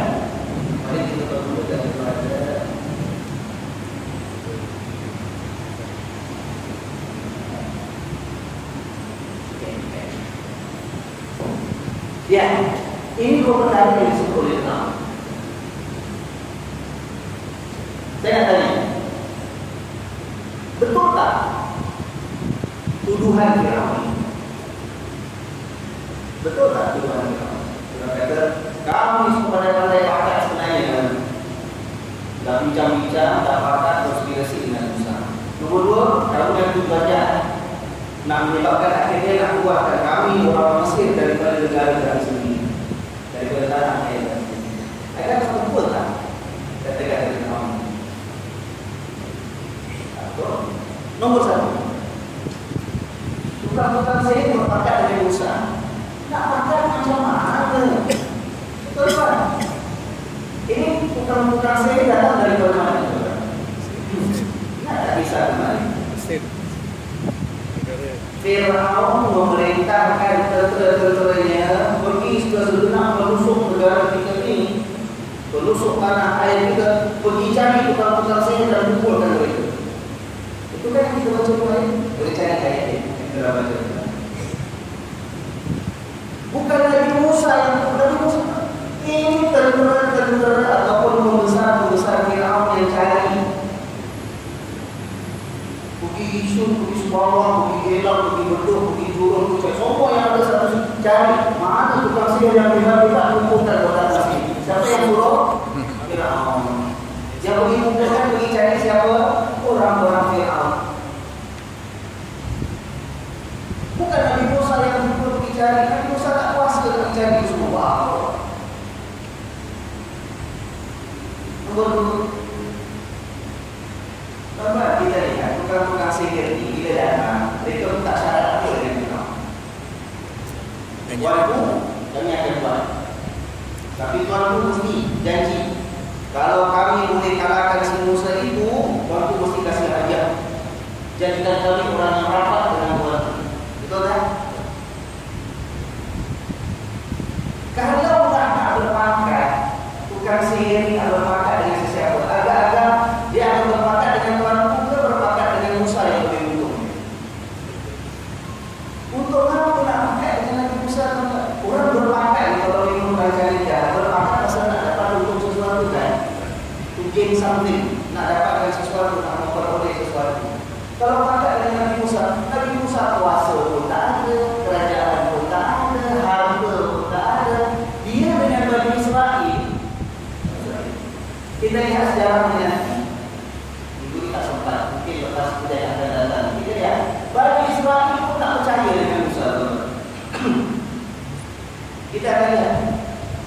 mari kita berdoa daripada ya, ini dua pertanyaan yang disebut oleh Islam. Saya nak tanya, betul tak tuduhan Firaun? Betul tak tuduhan Firaun? Dia kata, kamu ni semua pandai-pandai pakar sebenarnya. Dah bincang-bincang, dah pakar konspirasi dengan Musa. Nombor dua, kamu yang tujuannya nak menyebabkan akhirnya nak keluarkan kami orang Mesir daripada negara kami sendiri, daripada tanah air kami sendiri. Adakah betul tak kata-kata Firaun? Nombor satu, tukang-tukang sihir berpakat dengan Musa. Nak pakat macam mana? Betul tak? Ini tukang-tukang sihir datang dari mana? Tak bisa kembali. Firaun memerintahkan tentera-tenteranya pergi segenap pelusuk negara kita ini, pelusuk tanah air kita, pergi cari tukang-tukang sihir dan pukulkan mereka. Itu kan yang kita baca kemarin. Boleh cari ayat ini yang kita baca. Bukan Nabi Musa yang Nabi Musa. Ini tentera-tentera ataupun pembesar-pembesar Firaun yang cari. Pergi isun, pergi Subawang, pergi Gelang, pergi Bedok, pergi Jurong, semua yang ada satu cari mana tukang sihir yang kita kumpulkan orang asli. Siapa yang suruh? Firaun. Yang pergi kumpulkan, pergi cari siapa? Orang-orang Firaun. Bukan Nabi Musa yang pergi cari. Nabi Musa tak kuasa nak cari semua. Wow. Nombor dua, Bapak kita lihat tukang-tukang sihir ini bila datang, mereka minta syarat apa dengan kita? Tuanku, kami akan buat. Tapi tuanku mesti janji, kalau kami boleh kalahkan si Musa itu, tuanku mesti kasih hadiah. Jadikan kami orang yang rapat dengan tuanku. Betul tak? Kalau tak berpangkat, tukang sihir ini berpangkat dengan sesiapa, agak-agak dia akan berpangkat dengan tuanku ke berpangkat dengan Musa yang lebih untung. Untuk apa nak pangkat dengan Nabi Musa? Orang berpangkat kalau minum rancang dia berpangkat pasal nak dapat untung sesuatu kan, to gain something, nak dapatkan sesuatu, nak memperoleh sesuatu. Kalau pangkat dengan Nabi Musa kuasa pun tak ada, kerajaan pun tak ada, harta pun tak ada. Dia Kita lihat sejarahnya nanti. Ibu kita sempat, mungkin lepas kita yang akan datang. Kita lihat, Bani Israel pun tak percaya dengan Musa. Kita akan lihat,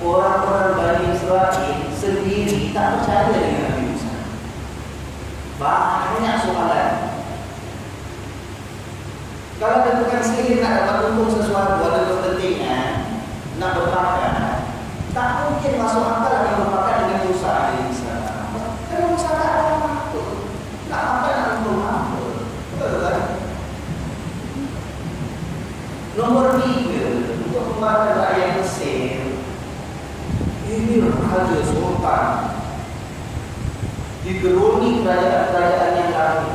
orang-orang Bani Israel sendiri tak percaya dengan Nabi Musa. Banyak soalan. Kalau tentukan sendiri nak dapat untung sesuatu, ada kepentingan, nak berpakat, tak mungkin masuk akal akan berpakat dengan Musa alaihi salam. Kerana Musa tak ada apa-apa. Nak apa nak untung apa? Betul kan? Nomor 3, untuk membuatkan rakyat Mesir. Ini raja sultan digeruni kerajaan-kerajaan yang lain.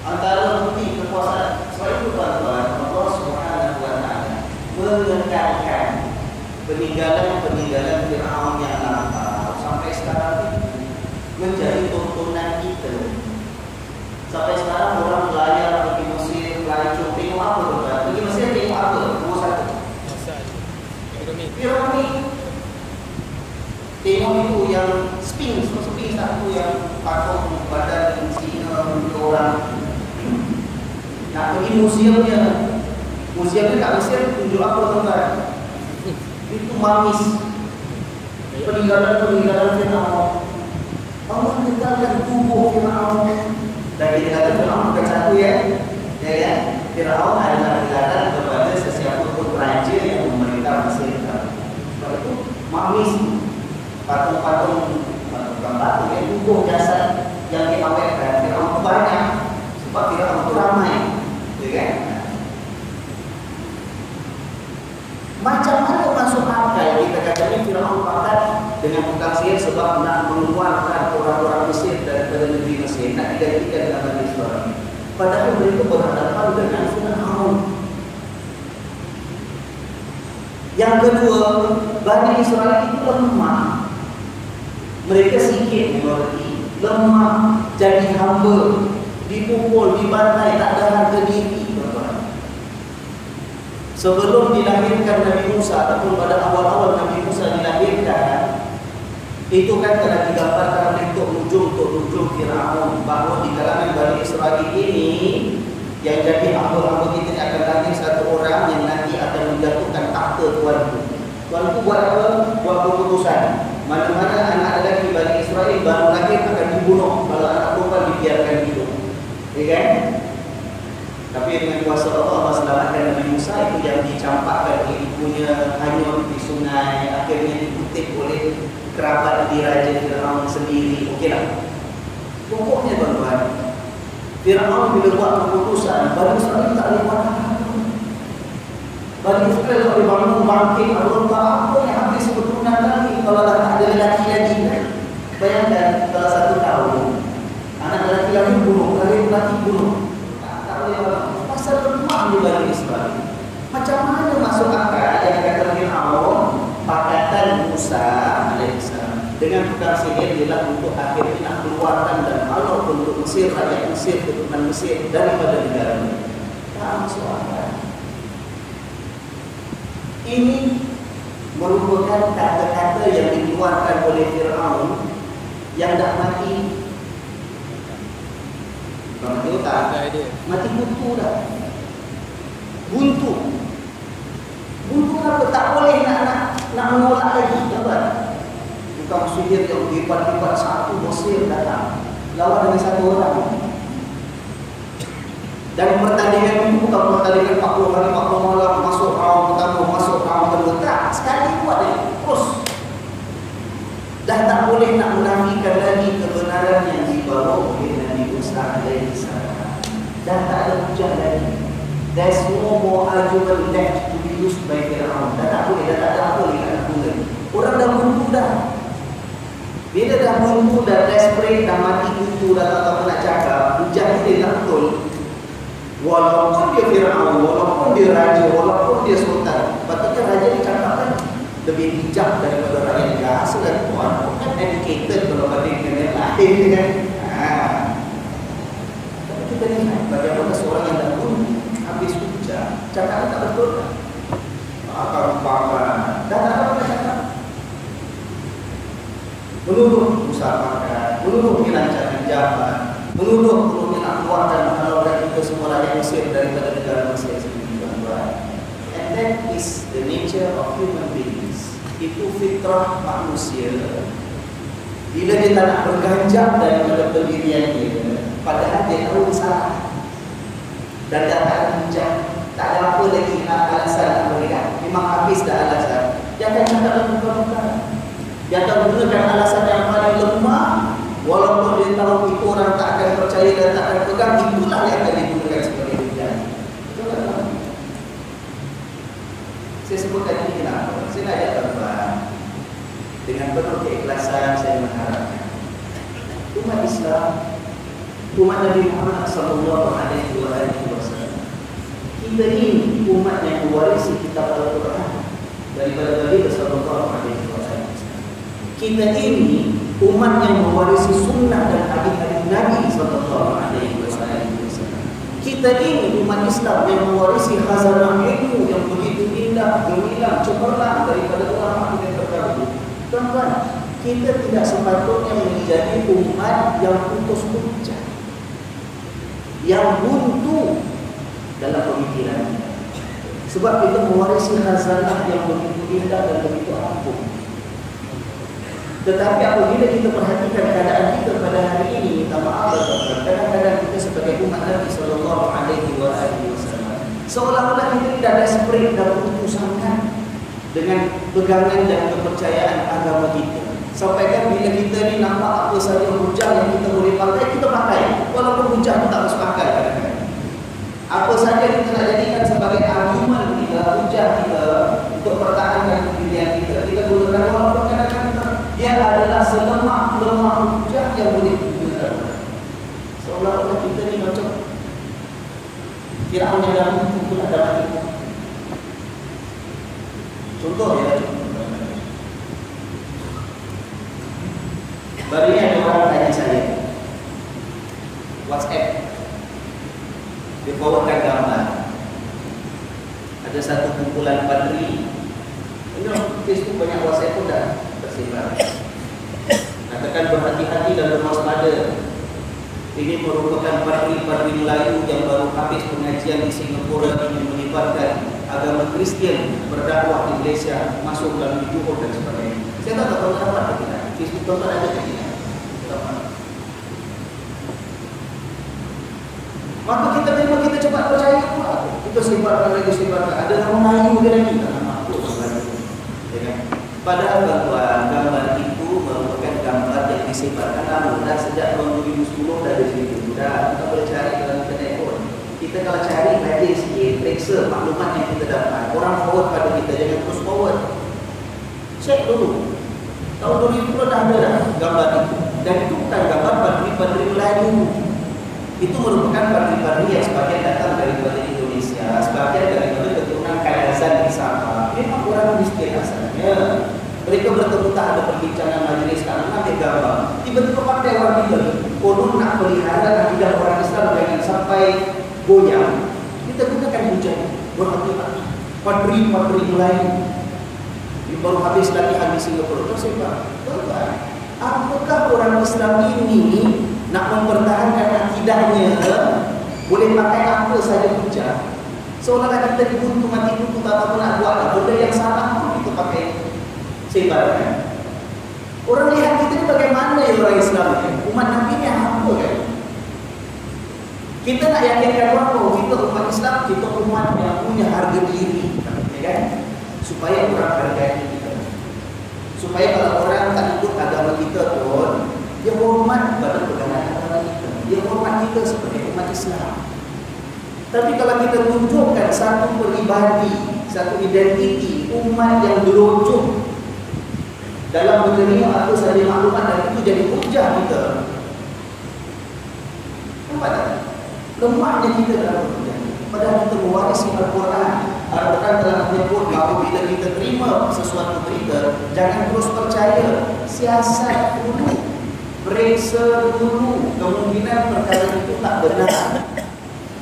Antara bukti kekuasaan sebab itu tuan-tuan, Allah Subhanahu wa taala mengekalkan peninggalan-peninggalan Firaun yang lampau sampai sekarang itu menjadi tontonan kita. Sampai sekarang orang belayar pergi Mesir, pelancong tengok apa tuan-tuan? Pergi Mesir tengok apa? Nombor 1. Piramid. Tengok itu yang Sphinx satu yang patung badan Cina orang. Nak pergi museumnya kat Mesir tunjuk apa tuan-tuan? Itu mamis peninggalan Firaun. Allah tinggalkan tubuh Firaun. Dan kita kata Firaun bukan satu ya kan? Firaun adalah tinggalan kepada sesiapa pun raja yang memerintah Mesir. Sebab itu mamis patung-patung batu yang tubuh jasad yang diawetkan Firaun banyak. Sebab Firaun itu ramai, ya kan? Macam mana masuk akal kita katakan Firaun pakat dengan tukang sihir sebab nak mengeluarkan orang-orang Mesir daripada negeri Mesir, nak digantikan dengan Bani Israel. Padahal mereka berhadapan dengan Firaun. Yang kedua, Bani Israel itu lemah. Mereka sikit minoriti, lemah, jadi hamba, dipukul, dibantai, tak ada harga diri. Sebelum dilahirkan Nabi Musa ataupun pada awal-awal Nabi Musa dilahirkan, itu kan telah digambarkan bentuk ujung Firaun, bahawa di kalangan Bani Israel ini yang jadi hamba-hamba kita akan lahir satu orang yang nanti akan menjatuhkan takhta tuanku. Tuanku buat apa? Buat keputusan. Mana-mana anak lelaki Bani Israel baru lahir akan dibunuh, kalau anak perempuan dibiarkan hidup. Ya kan? Tapi dengan kuasa Allah selamatkan Nabi Musa itu yang dicampakkan oleh ibunya hanyut di sungai, akhirnya dikutip oleh kerabat diraja Firaun sendiri. Okeylah. Pokoknya tuan-tuan, Firaun bila buat keputusan, Bani Israel tak boleh buat apa-apa. Bani Israel tak boleh bangun bangkit, Allah apa yang habis keturunan lagi kalau dah tak ada lelaki lagi kan? Bayangkan kalau 1 tahun anak lelaki lagi bunuh, kali lelaki bunuh. Pasal lemah di Bani Israel. Macam mana masuk akal yang kata Firaun pakatan Musa alaihissalam dengan tukang sihir ialah untuk akhirnya nak keluarkan dan Allah untuk Mesir, rakyat Mesir, keturunan Mesir daripada negara ini. Tak masuk akal. Ini merupakan kata-kata yang dikeluarkan oleh Firaun yang dah mati. Mati tak? Mati buntu dah. Buntu apa? Tak boleh nak menolak lagi. Tuan-tuan, tukang sihir yang hebat-hebat satu Mesir datang lawan dengan satu orang. Dan pertandingan itu bukan pertandingan 40 hari 40 malam, masuk round pertama, masuk round kedua. Tak, sekali buat dia terus. Dah tak boleh nak menafikan lagi kebenaran yang dibawa oleh Nabi Musa alaihissalam. Dah tak ada hujah lagi. There's no more argument left to be used by Firaun. Dah tak boleh, dah tak ada apa lagi nak guna. Orang dah buntu dah. Bila dah buntu, dah desperate, dah mati buntu, dah tak tahu nak cakap, hujah dia tak betul. Walaupun dia Firaun, walaupun dia raja, walaupun dia sultan, patutnya raja dicakapkan lebih bijak daripada rakyat biasa dan tuan. Bukan educated kalau bandingkan yang lain kan. Tapi kita lihat bagaimana seorang yang dah buntu habis hujah, cakap tak betul kan? Akan bangga dan tak apa nak cakap. menuduh usaha, menuduh melancarkan jabat, menuduh perlu nak keluarkan menghalalkan kita semua rakyat Mesir daripada negara Mesir sendiri, tuan-tuan. And that is the nature of human beings. Itu fitrah manusia. Bila dia tak nak berganjak daripada pendirian dia, padahal dia tahu salah dan dia tak bijak, tak ada apa lagi alasan nak berikan. Memang habis dah alasan. Dia akan cakap buka-buka. Dia akan gunakan alasan yang paling lemah, walaupun dia tahu itu orang tak akan percaya dan tak akan pegang, itulah yang akan digunakan sebagai hujah. Saya sebutkan ini kenapa? Saya nak ajak tuan-tuan, dengan penuh keikhlasan saya mengharapkan umat Islam, umat Nabi Muhammad SAW, kita ini umat yang mewarisi kitab Al-Quran daripada Nabi SAW. Kita ini umat yang mewarisi sunnah dan hadis-hadis Nabi SAW. Kita ini umat Islam yang mewarisi khazanah ilmu yang begitu indah, gemilang, cemerlang daripada ulama yang terdahulu. Tuan-tuan, kita tidak sepatutnya menjadi umat yang putus hujah, yang buntu dalam pemikiran. Sebab kita mewarisi khazanah yang begitu indah dan begitu ampuh. Tetapi apabila kita perhatikan keadaan kita pada hari ini, minta maaf kadang-kadang kita sebagai umat Nabi SAW seolah-olah kita tidak ada spirit dan putusankan dengan pegangan dan kepercayaan agama kita. Sampai kan bila kita ni nampak apa saja hujah yang kita boleh pakai, kita pakai, walaupun hujah itu tak masuk akal kadang-kadang. Apa saja kita nak jadikan sebagai argumen kita, hujah kita untuk pertahankan pendirian kita, kita gunakan, walaupun kadang-kadang dia adalah selemah-lemah hujah yang boleh digunakan. Seolah-olah kita ni macam Fir'aun yang dalam itu ada mati. Contoh ya, baru ini ada orang tanya saya WhatsApp, dia forwardkan gambar, ada satu kumpulan padri. Ini Facebook banyak, WhatsApp pun dah tersebar. Katakan berhati-hati dan berwaspada. Ini merupakan padri-padri Melayu yang baru habis pengajian di Singapura ini, melibatkan agama Kristian berdakwah di Malaysia, masuk dalam Johor dan sebagainya. Saya tak tahu apa kita. Facebook tuan-tuan ada kita. Maka kita terima, kita cepat percaya pula. Kita sebarkan lagi, sebarkan. Ada nama Melayu dia lagi. Padahal tuan-tuan, gambar itu merupakan gambar yang disebarkan lama dah, sejak tahun 2010 dah ada situ. Dah kita boleh cari dalam internet pun. Kita kalau cari lagi sikit, periksa maklumat yang kita dapat. Orang forward pada kita, jangan terus forward. Cek dulu. Tahun 2010 dah ada dah gambar itu. Dan itu bukan gambar padri-padri Melayu. Itu merupakan padri-padri yang sebagian datang daripada Indonesia, sebagian daripada keturunan Kadazan di Sabah. Memang orang miskin asalnya. Mereka bertemu, tak ada perbincangan majlis, tak nak ambil gambar. Tiba-tiba pakai orang kita, konon nak pelihara akidah orang Islam jangan sampai goyang. Kita gunakan hujan, berhati-hati. Padri-padri Melayu. Baru habis latihan di Singapura, tersebar. Apakah orang Islam ini nak mempertahankan akidahnya boleh pakai apa saja hujah? Seolah-olah kita dibuntu mati dulu, tak apa nak buat. Benda yang salah pun kita pakai sebarkan. Orang lihat kita ni bagaimana ya orang Islam ni? Umat Nabi ni apa kan? Kita nak yakinkan orang bahawa kita umat Islam, kita umat yang punya harga diri, ya kan? Supaya orang hargai kita. Supaya kalau orang tak ikut agama kita pun, dia hormat pada pegangan agama kita. Dia hormat kita sebagai umat Islam. Tapi kalau kita tunjukkan satu peribadi, satu identiti umat yang berujung dalam menerima apa sahaja maklumat dan itu jadi hujah kita. Nampak tak? Lemahnya kita dalam hujah. Padahal kita mewarisi Al-Quran. Al-Quran telah menyebut bahawa bila kita terima sesuatu berita, jangan terus percaya. Siasat dulu, periksa dulu, kemungkinan perkara itu tak benar.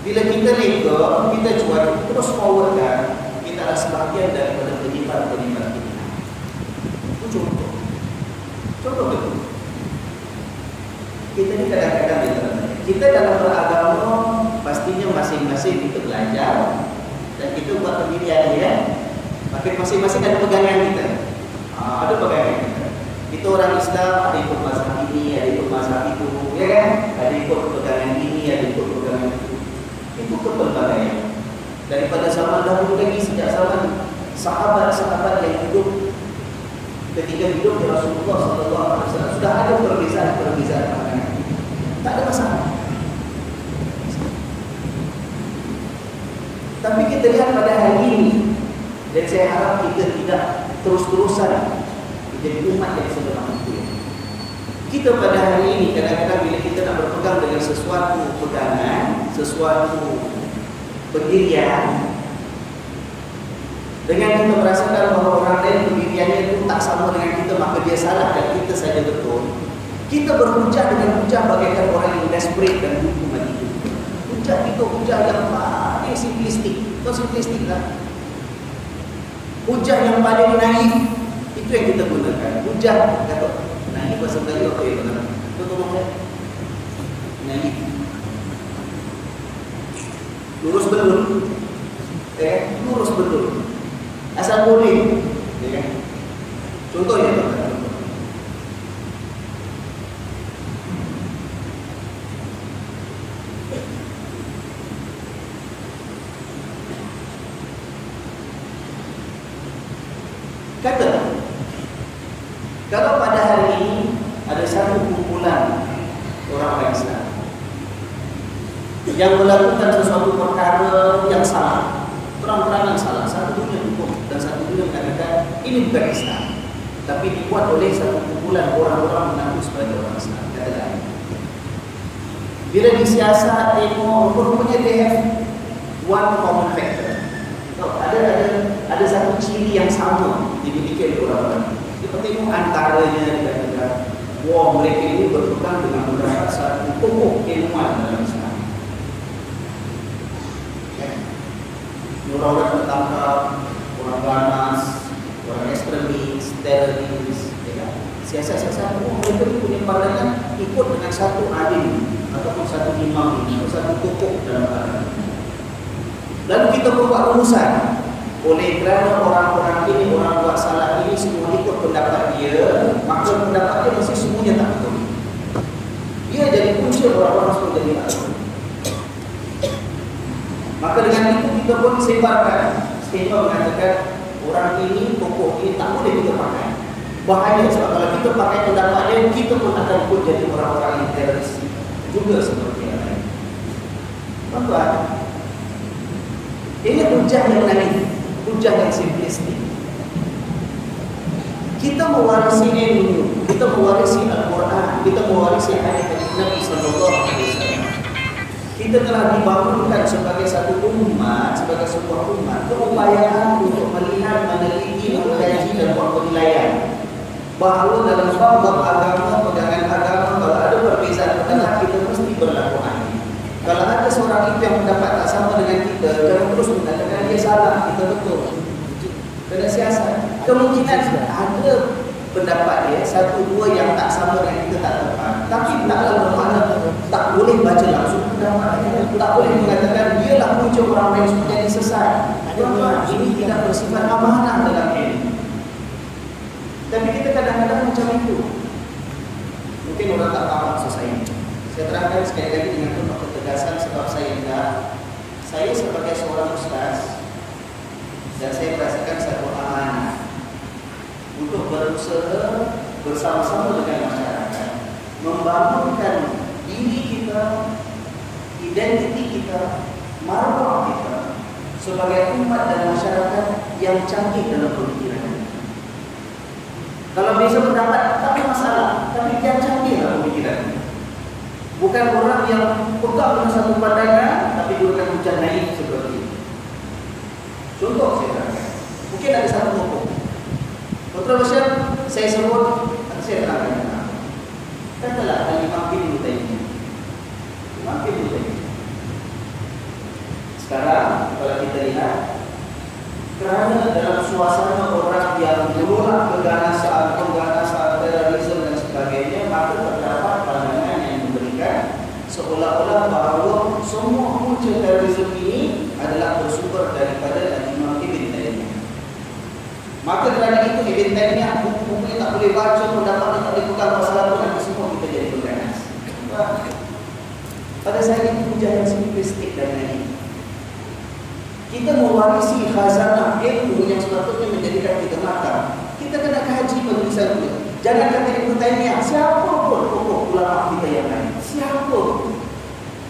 Bila kita reka, kita jual, terus forwardkan, kita adalah sebahagian daripada penyimpanan kita. Itu contoh. Contoh betul. Kita ini kadang-kadang kita dalam beragama pastinya masing-masing kita belajar dan kita buat pendirian ya. Maka masing-masing ada pegangan kita. Ada pegangan kita. Kita orang Islam ada ikut mazhab ini, ada ikut mazhab itu, ya kan? Ada ikut pegangan ini, ada ikut pegangan itu. Itu kepelbagaian. Daripada zaman dahulu lagi, sejak zaman sahabat-sahabat yang hidup ketika hidup di Rasulullah SAW sudah ada perbezaan-perbezaan pandangan. Tak ada masalah. Tapi kita lihat pada hari ini, dan saya harap kita tidak terus-terusan menjadi umat yang sebenarnya itu. Kita pada hari ini kadang-kadang bila kita nak berpegang dengan sesuatu pegangan, sesuatu pendirian, dengan kita merasakan bahawa orang lain pendiriannya itu tak sama dengan kita, maka dia salah dan kita saja betul. Kita berhujah dengan hujah bagaikan orang yang desperate dan butuh mati. Hujah itu hujah yang paling simplistik. Itu simplistik lah. Hujah yang paling naif, itu yang kita gunakan. Hujah, kata naif bahasa Melayu apa ya? Itu tolong saya. Naif. Lurus betul. Lurus betul. Asal boleh. Contohnya tuan. Kata, kalau pada hari ini ada satu kumpulan orang Islam yang melakukan sesuatu perkara yang salah, terang-terangan salah, satu dunia hukum dan satu dunia mengatakan ini bukan Islam, tapi dibuat oleh satu kumpulan orang-orang mengaku sebagai orang Islam. Katakan, bila disiasat tengok, rupanya they have one common factor. Ada satu ciri yang sama dimiliki oleh orang-orang. Kita tengok antaranya dikatakan, wah mereka ini berpegang dengan beberapa satu pokok ilmuwan dalam Islam. Orang-orang tertangkap, orang ganas, orang ekstremis, teroris, siasat-siasat, mereka punya pandangan ikut dengan satu alim ataupun satu imam atau satu pokok dalam agama. Lalu kita buat rumusan. Oleh kerana orang-orang ini, orang buat salah ini semua ikut pendapat dia, maka pendapat dia mesti semuanya tak betul. Dia jadi punca orang-orang semua jadi tak betul. Maka dengan itu kita pun sebarkan statement mengatakan orang ini, pokok ini tak boleh kita pakai. Bahaya sebab kalau kita pakai pendapat dia, kita pun akan pun jadi orang-orang yang teroris juga seperti yang lain. Tuan-tuan, ini hujah yang naif, hujah yang simplistik. Kita mewarisi ilmu, kita mewarisi Al-Quran, kita mewarisi hadis Nabi SAW. Kita telah dibangunkan sebagai satu umat, sebagai sebuah umat, keupayaan untuk melihat, meneliti, mengkaji dan buat penilaian. Bahawa dalam bab agama, pegangan agama, kalau ada perbezaan pendapat, kita mesti berlaku adil. Kalau ada seorang itu yang mendapat tak sama dengan kita, jangan terus mengatakan dia salah, kita betul. Kena siasat. Kemungkinan ada pendapat dia satu dua yang tak sama dengan kita tak tepat. Tapi taklah bermakna tak boleh baca langsung pendapat dia. Tak boleh mengatakan dia lah punca orang lain semua jadi sesat. Ini tidak bersifat amanah dalam ilmu. Tapi kita kadang-kadang macam itu. Mungkin orang tak faham maksud saya. Saya terangkan sekali lagi dengan penuh ketegasan sebab saya ingat saya sebagai seorang ustaz dan saya merasakan satu amanah untuk berusaha bersama-sama dengan masyarakat membangunkan diri kita, identiti kita, marwah kita sebagai umat dan masyarakat yang canggih dalam pemikiran. Kalau bisa pendapat, tak ada masalah, tapi yang canggih dalam pemikiran. Bukan orang yang pegang dengan satu pandangan tapi gunakan hujah naif seperti ini. Contoh saya terangkan. Mungkin ada satu tokoh. Kontroversial saya sebut, saya terangkan. Katalah Imam bin Taimiyah. Imam bin Taimiyah. Sekarang kalau kita lihat, kerana dalam suasana orang yang menolak keganasan, terorisme dan Maka kerana itu Ibn Taymiyah buku-bukunya tak boleh baca, pendapatnya tak boleh pegang, pasal apa nanti semua kita jadi pengganas. Pada saya itu hujah yang simplistik dan naif. Kita mewarisi khazanah ilmu yang sepatutnya menjadikan kita matang. Kita kena kaji penulisan itu. Jangan kata Ibn Taymiyah, siapa pun tokoh ulama kita yang lain, siapa pun.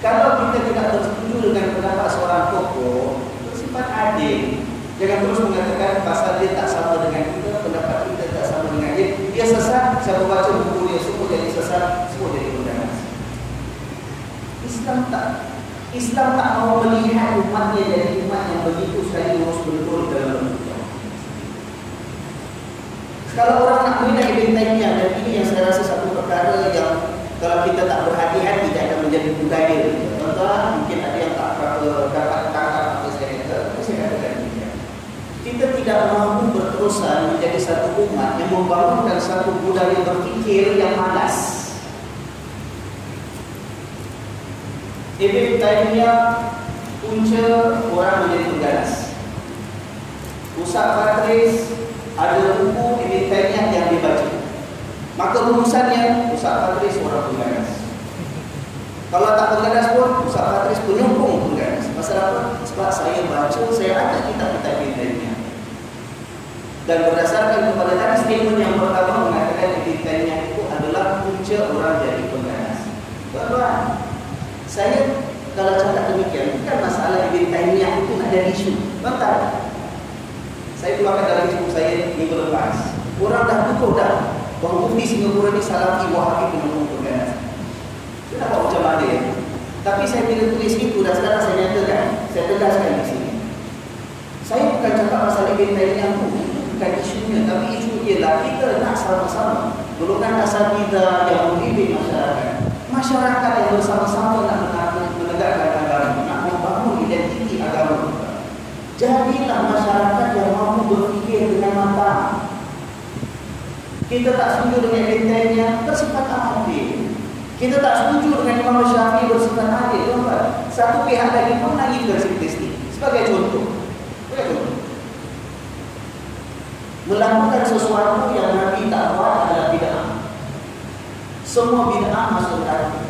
Kalau kita tidak bersetuju dengan pendapat seorang tokoh, bersifat adil. Jangan terus mengatakan pasal dia tak sama dengan kita, pendapat kita tak sama dengan dia. Dia sesat, saya membaca buku dia, semua jadi sesat, semua jadi pengganas. Islam tak mau melihat umatnya jadi umat yang begitu sekali lurus betul dalam hidup. Kalau orang nak mengenal Ibn Taymiyah, dan ini yang saya rasa satu perkara yang kalau kita tak berhati-hati tidak akan menjadi budaya. Contoh, mungkin ada yang tak dapat tangkap apa saya katakan. Kita tidak mampu berterusan menjadi satu umat yang membangunkan satu budaya berfikir yang malas. Ibn Taymiyah punca orang menjadi pengganas. Ustaz Fatris ada buku Ibn Taymiyah yang dibaca. Maka rumusannya Ustaz Fatris orang pengganas. Kalau tak pengganas pun Ustaz Fatris penyokong pengganas. Pasal apa? Sebab saya baca, saya ada kitab-kitab Ibn Taymiyah. Dan berdasarkan kepada tadi statement yang pertama mengatakan Ibn Taymiyah itu adalah punca orang jadi pengganas. Tuan-tuan, saya kalau cakap demikian, bukan masalah Ibn Taymiyah itu nak ada isu. Bentar. Saya keluarkan dalam isu saya minggu lepas. Orang dah tutup dah bahawa mufti Singapura ni Salafi Wahabi penyokong pengganas. Saya nak buat macam mana ya? Tapi saya bila tulis itu dan sekarang saya nyatakan, saya tegaskan di sini. Saya bukan cakap masalah Ibn Taymiyah itu, bukan isunya, tapi isu ialah kita nak sama-sama golongan asatidzah yang membimbing masyarakat yang bersama-sama nak menegakkan agama, nak membangun identiti agama kita. Jadilah masyarakat yang mampu berfikir dengan matang. Kita tak setuju dengan Ibn Taymiyah, bersifat adil. Kita tak setuju dengan Imam Syafi'i, bersifat adil. Tuan-tuan, satu pihak lagi pun naif dan simplistik. Sebagai contoh, melakukan sesuatu yang Nabi tak buat adalah bid'ah. Semua bid'ah masuk hati.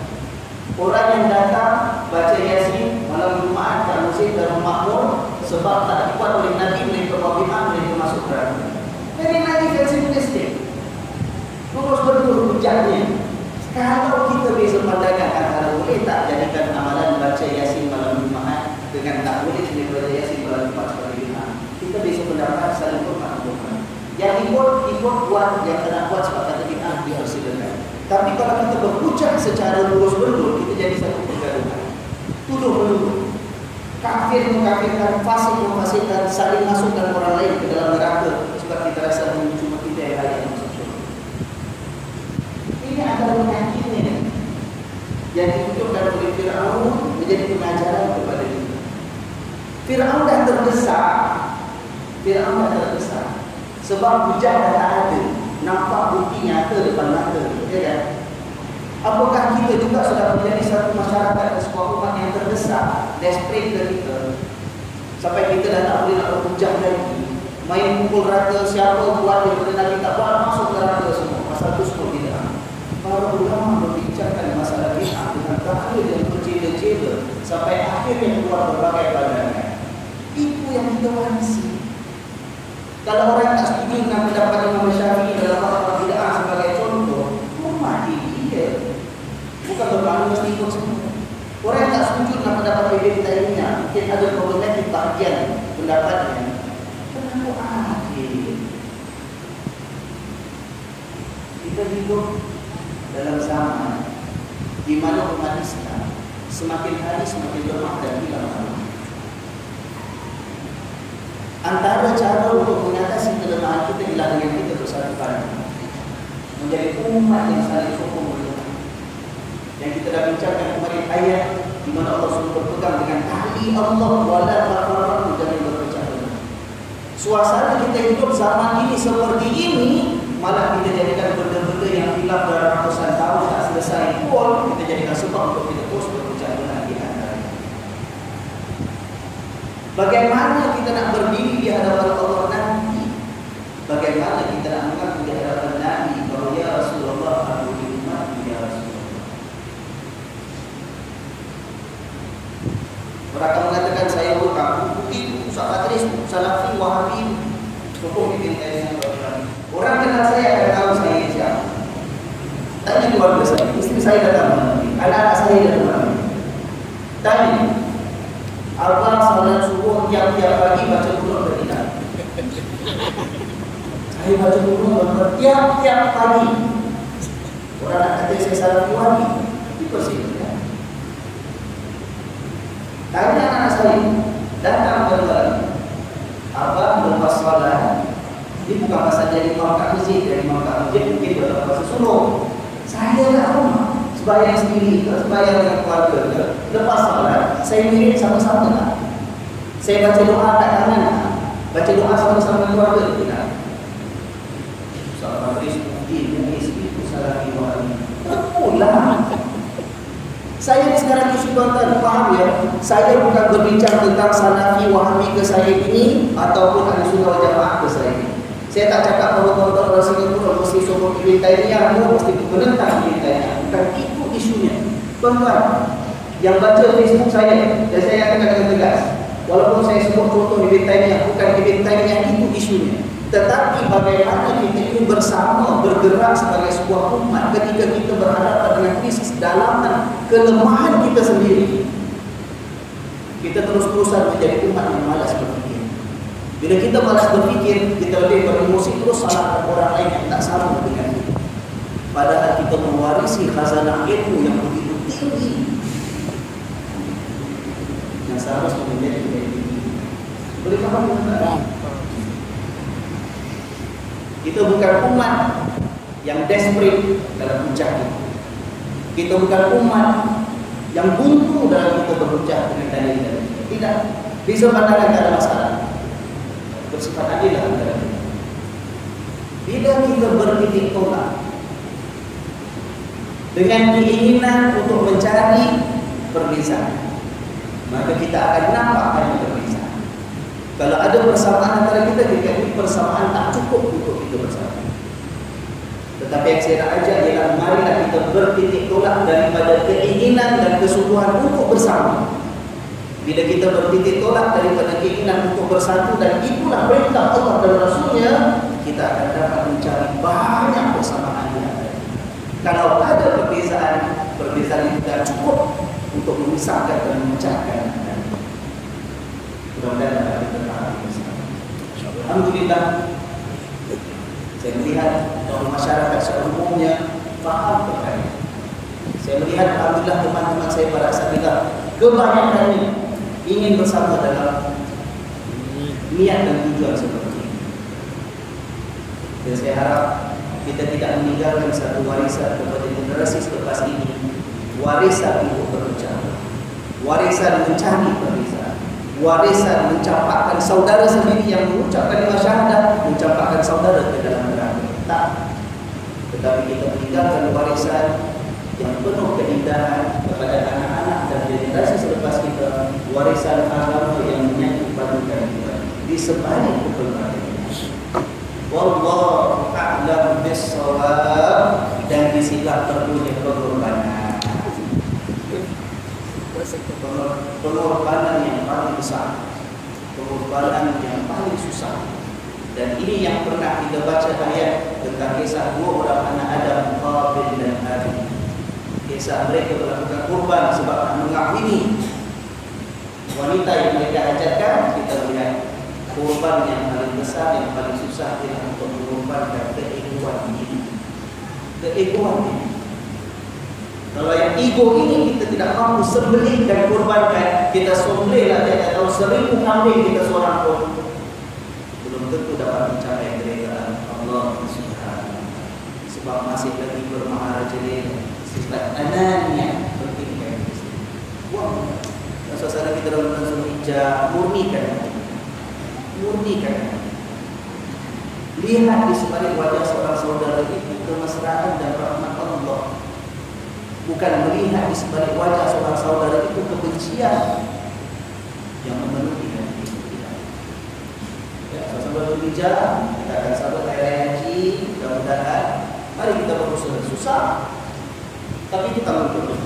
Orang yang datang baca Yasin malam Jumaat kat masjid Darul Makmur sebab tak dibuat oleh Nabi, mereka buat bid'ah, mereka masuk neraka. Jadi naif dan simplistik. Terus betul hujahnya. Kalau kita bisa pandangan antara boleh tak jadikan amalan baca Yasin malam Jumaat dengan tak boleh baca Yasin malam Jumaat sebagai bid'ah, kita bisa pendapat saling bermakna. Yang ikut buat, yang tak nak buat sebab kata bid'ah, dipersilakan. Tapi kalau kita berhujah secara lurus betul, kita jadi satu pergaduhan. Tuduh-menuduh, kafir mengkafirkan, fasik memfasikkan, saling masukkan orang lain ke dalam neraka sebab kita rasa cuma kita yang lain masuk syurga. Ini adalah penyakitnya yang ditunjukkan oleh Fir'aun menjadi pengajaran kepada kita. Fir'aun dah terdesak. Sebab hujah dah tak ada, nampak bukti nyata depan mata, ya kan? Apakah kita juga sudah menjadi satu masyarakat dan sebuah umat yang terdesak, desperate ke kita, sampai kita dah tak boleh nak berhujah lagi, main pukul rata siapa buat daripada Nabi tak buat, masuk neraka semua. Pasal itu semua bid'ah. Para ulama membicarakan masalah bid'ah dengan terakhir yang berjela-jela sampai akhirnya keluar berbagai pandangan. Itu yang kita warisi. Kalau orang tak setuju dengan pendapat Imam Syafi'i dalam masalah bid'ah sebagai contoh, hormati dia. Bukan bermakna mesti ikut semua. Orang yang tak setuju dengan pendapat Ibn Taymiyah, mungkin ada problematik bahagian pendapatnya. Terlalu adil. Kita hidup dalam zaman di mana umat Islam semakin hari semakin lemah dan hilang. Antara cara untuk mengatasi kelemahan kita ialah dengan kita bersatu padu, menjadi umat yang saling sokong menolong. Yang kita dah bincangkan kemarin ayat di mana Allah suruh berpegang dengan tali Allah wala tafarraqu, jangan berpecah belah. Suasana kita hidup zaman ini seperti ini, malah kita jadikan benda-benda yang hilang dalam ratusan tahun tak selesai pun kita jadikan sebab untuk kita terus berpecah belah di antara. Bagaimana kita nak berdiri di hadapan Allah nanti Bagaimana kita nak mengaku di hadapan Nabi bahawa ya Rasulullah, aku di umatmu ya Rasulullah. Orang akan mengatakan saya bukan begitu, Patris, Salafi, Wahabi, sokong dipintai orang kenal saya akan tahu saya siapa. Tanya keluarga saya, istri saya datang, anak-anak saya datang. Tanya, Abang salat subuh tiap-tiap pagi baca Quran atau tidak? Saya baca Quran tiap-tiap pagi. Orang nak kata saya salah Wahabi, itu persilakan. Tanya anak saya, datang kembali. Abang lepas salat, ini bukan pasal jadi imam kat masjid, dari imam kat masjid mungkin dalam pasal suruh. Saya nak rumah, sembahyang sendiri ke, sembahyang dengan keluarga ke. Lepas salat, saya mirip sama-sama tak? Saya baca doa kat tangan tak? Baca doa sama-sama keluarga ke tidak? Salat Patris, itu salah Wahabi. Betulah. Saya sekarang kesulitan, faham ya? Saya bukan berbincang tentang Salafi, Wahabi ke saya ini ataupun Ahlussunnah wal Jamaah ke saya ini. Saya tak cakap bahawa tuan-tuan orang Singapura mesti sokong Ibn Taymiyah, mesti menentang Ibn Taymiyah. Bukan itu isunya. Tuan-tuan, yang baca Facebook saya, dan saya akan katakan tegas, walaupun saya sebut contoh Ibn Taymiyah, bukan Ibn Taymiyah itu isunya. Tetapi bagaimana kita ini bersama bergerak sebagai sebuah umat ketika kita berhadapan dengan krisis dalaman kelemahan kita sendiri. Kita terus-terusan menjadi umat yang malas berfikir. Bila kita malas berfikir, kita lebih beremosi terus salahkan orang lain yang tak sama dengan kita. Padahal kita mewarisi khazanah ilmu yang begitu tinggi, yang seharusnya menjadi tinggi. Boleh faham tak? Kita bukan umat yang desperate dalam mencari. Kita bukan umat yang buntu dalam kita berucap dengan dalil-dalil. Tidak. Bisa pandangan tak ada masalah. Bersifat adil lah antara kita. Bila kita bertitik tolak dengan keinginan untuk mencari perbezaan, maka kita akan nampak ada perbezaan. Kalau ada persamaan antara kita, ini persamaan tak cukup untuk kita bersama. Tetapi yang saya nak ajak ialah marilah kita bertitik tolak daripada keinginan dan kesungguhan untuk bersama. Bila kita bertitik tolak daripada keinginan untuk bersatu, dan itulah perintah Allah dan Rasulnya, kita akan dapat mencari banyak persamaan yang ada. Kalau ada perbezaan itu tak cukup untuk memisahkan dan memecahkan. Mudah-mudahan kita faham bersama. Alhamdulillah, saya melihat bahawa masyarakat secara umumnya faham perkara. Saya melihat alhamdulillah teman-teman saya para asatidzah kebanyakannya ingin bersama dalam niat dan tujuan seperti ini. Dan saya harap kita tidak meninggalkan satu warisan kepada generasi selepas ini, warisan untuk berbicara, warisan mencari perbezaan, warisan mencampakkan saudara sendiri yang mengucapkan kalimah syahadah, mencampakkan saudara ke dalam neraka. Tak. Tetapi kita meninggalkan warisan yang penuh keindahan kepada anak-anak dan generasi selepas kita, warisan agama yang menyatu padukan kita di sebalik kebenaran. Wallahu a'lam bis-shawab. Dan disinilah perlunya pengorbanan. Pengorbanan yang paling besar, pengorbanan yang paling susah. Dan ini yang pernah kita baca ayat tentang kisah dua orang anak Adam, Qabil dan Habil. Kisah mereka melakukan kurban sebab nak mengawini wanita yang mereka hajatkan. Kita melihat kurban yang paling besar, yang paling susah ialah untuk mengorbankan keegoan ini. Keegoan ini. Kalau yang ego ini kita tidak mampu sembelih dan kurbankan, kita sembelihlah dia tahu 1000 kambing kita seorang pun belum tentu dapat mencapai keridaan Allah Subhanahu. Sebab masih lagi bermaharajalela, sifat anania pentingkan Islam. Wah, suasana kita dalam bulan Zulhijjah, murnikan. Lihat di sebalik wajah seorang saudara itu kemesraan dan rahmat Allah. Bukan melihat di sebalik wajah seorang saudara itu kebencian yang memenuhi hati kita. Ya, Sama-sama berhijab, kita akan sambut hari raya haji. Mudah-mudahan mari kita berusaha. Susah, tapi kita mampu.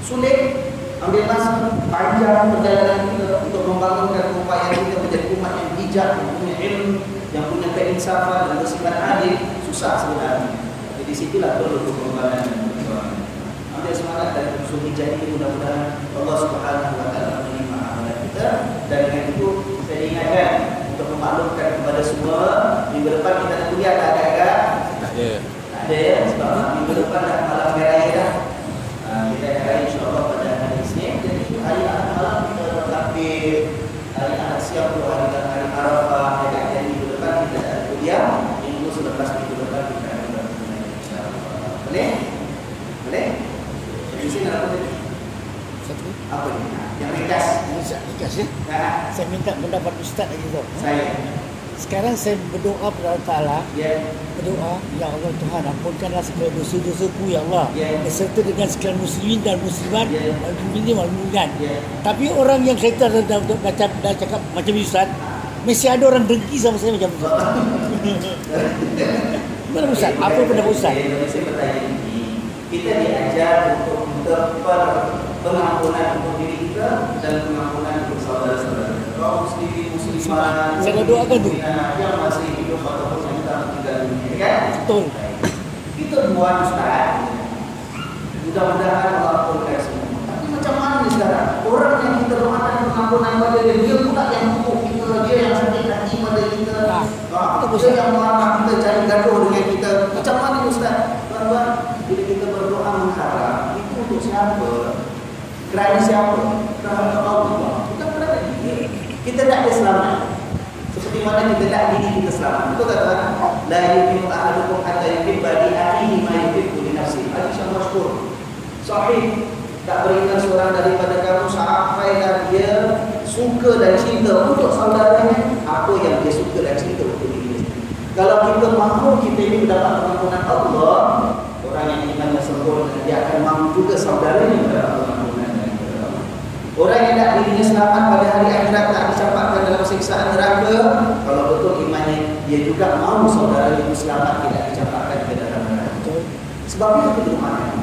Sulit, ambil masa panjang perjalanan kita untuk membangunkan upaya kita menjadi umat yang bijak, yang punya ilmu, yang punya keinsafan dan bersifat adil. Susah sebenarnya. Jadi disitulah perlu pengembangan dan perjuangan. Ambil semangat dari usul hijab ini, mudah-mudahan Allah Subhanahu Wa Taala menerima amalan kita. Dan dengan itu saya diingatkan untuk memaklumkan kepada semua, minggu depan kita nak kuliah tak agak-agak? Tak ada. Tak ada ya, sebab minggu depan dah malam raya dah. Kita akan insya-Allah pada hari Isnin. Jadi hari Ahad malam kita bertakbir, hari Ahad siang pula hari Arafah. Jadi minggu depan kita ada kuliah, minggu selepas minggu depan kita akan berkuliah insya-Allah. Boleh? Boleh? Jadi sini apa tadi? Satu. Apa ni? Yang ringkas. Ringkas ya. Nah, Saya minta pendapat Ustaz lagi tu. saya. Sekarang saya berdoa kepada Allah Ta'ala. Ya. Berdoa, Ya Allah Tuhan, ampunkanlah segala dosa-dosaku, Ya Allah. Ya. Beserta dengan segala muslimin dan muslimat, Ya. muslimin wal muslimat. Ya. Tapi orang yang saya dah cakap macam Ustaz, mesti ada orang dengki sama saya macam Ustaz. Mana Ustaz? Apa pendapat Ustaz? Saya bertanya ini, kita diajar untuk pengampunan untuk diri kita dan pengampunan untuk saudara-saudara. Kaum muslimin muslimat, Saya dah doakan tu. yang masih hidup ataupun yang tak meninggal dunia, kan? Betul. Kita buat Ustaz. Mudah-mudahan Allah ampunkan semua. Tapi macam mana ni sekarang? Orang yang kita doakan pengampunan pada dia pula yang hukum kita, dia yang sakit hati pada kita. Dia yang marah kita, cari gaduh dengan kita. Macam mana ni Ustaz? Tuan-tuan, bila kita berdoa mengharap, itu untuk siapa? Kerana siapa? Kerana Allah. Bukan kerana diri. Kita tak ada selamat. Seperti mana kita tak diri kita selamat. Betul tak tuan? La yu'minu ahadukum hatta yuhibba li akhihi ma yuhibbu li nafsihi. Hadis yang masyhur. Sahih. Tak beriman seorang daripada kamu sampaikan dia suka dan cinta untuk saudaranya apa yang dia suka dan cinta untuk diri sendiri. Kalau kita mahu kita ini mendapat pengampunan Allah, orang yang imannya sempurna, dia akan mahu juga saudaranya mendapat pengampunan daripada Allah. Orang yang tak dirinya selamat pada hari akhirat, tak dicampakkan dalam siksaan neraka, kalau betul imannya, dia juga mahu saudaranya itu selamat, tidak dicampakkan ke dalam neraka. Sebab itu kita doakan.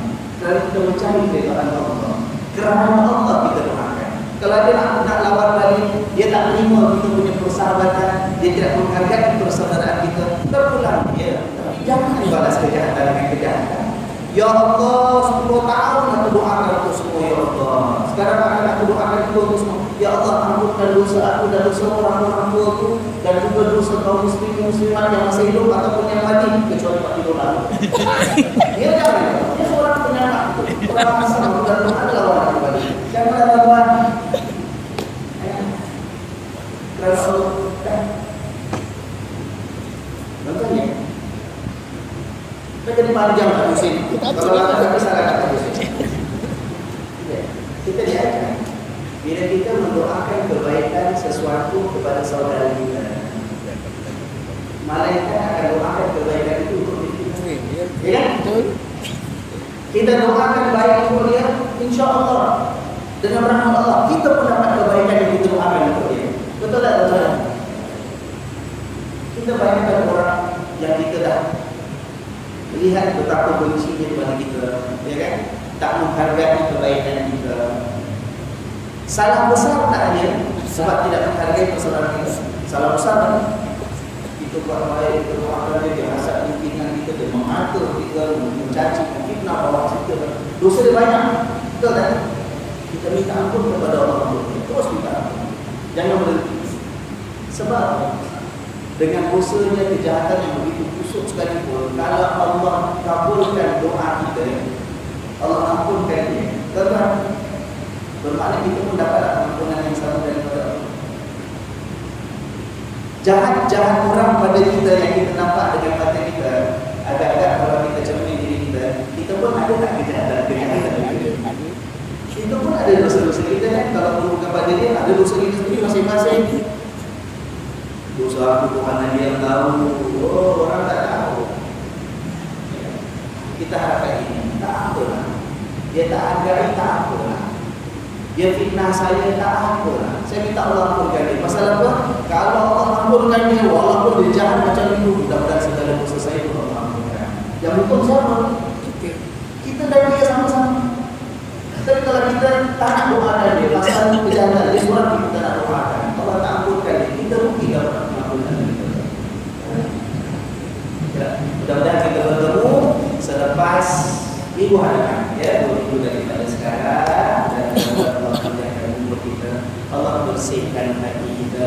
Kerana kita mencari keridhaan Allah. Kerana Allah kita doakan. Kalau dia nak lawan balik, dia tak terima kita punya persahabatan, dia tidak menghargai persaudaraan kita, terpulang dia. Tapi jangan balas kejahatan dengan kejahatan. Ya Allah, 10 tahun aku doakan untuk semua, Ya Allah. Sekarang akan aku doakan untuk semua. Ya Allah, ampunkan dosa aku dan dosa orang-orang tuaku dan juga dosa kaum muslimat yang masih hidup ataupun yang mati, kecuali Pak Tidur lalu. Dia jangan. Dia seorang penyelamat. Orang asal bukan doa adalah orang kembali. Janganlah tuan. Kerana Allah. Contohnya, kita jadi panjang tak musim. Kalau ada kesalahan tak musim. Kita diajar. Bila kita mendoakan kebaikan sesuatu kepada saudara kita, malaikat akan doakan kebaikan itu untuk diri kita. Ya kan? Betul. Kita doakan baik untuk dia, insya Allah dengan rahmat Allah kita pun dapat kebaikan yang kita doakan untuk dia. Betul tak tuan? Kita bayangkan orang yang kita dah lihat betapa bencinya kepada kita, ya kan? Tak menghargai kebaikan kita. Salah besar tak dia sebab tidak menghargai persaudaraan kita. Salah besar tak? Kita buat baik, kita doakan dia, dia hasad pimpinan kita, dia mengatur kita, mencaci, fitnah bawah kita. Dosa dia banyak. Betul tak? Kita minta ampun kepada Allah. Terus minta ampun. Jangan berhenti. Sebab dengan dosanya kejahatan yang begitu busuk sekalipun, kalau Allah kabulkan doa kita, Allah ampunkan dia. Betul? Bermakna kita pun dapat ampunan yang sama daripada Allah. Jahat-jahat orang pada kita yang kita nampak dengan mata kita, agak-agak kalau kita cermin diri kita pun ada tak kejahatan kita? Kita pun ada dosa-dosa kita kan. Kalau bukan pada dia, ada dosa kita sendiri masing-masing. Dosa aku Tuhan dia yang tahu. Oh, orang tak tahu. Kita harapkan ini, tak apalah. Dia tak hargai, tak apalah. Dia fitnah saya, tak apa. Saya minta Allah ampunkan dia. Pasal apa? Kalau Allah ampunkan dia, walaupun dia jahat macam itu, mudah-mudahan segala dosa saya pun Allah ampunkan. Yang hukum siapa? Kita dan dia sama-sama. Tapi kalau kita tak nak doakan dia, pasal kejahatan dia surat kita nak doakan, Allah tak ampunkan dia, kita rugi dapat mengampunkan kita. Ya, mudah-mudahan kita bertemu selepas minggu hadapan, ya, 2 minggu daripada sekarang, dan Allah muliakan umur kita, Allah bersihkan hati kita,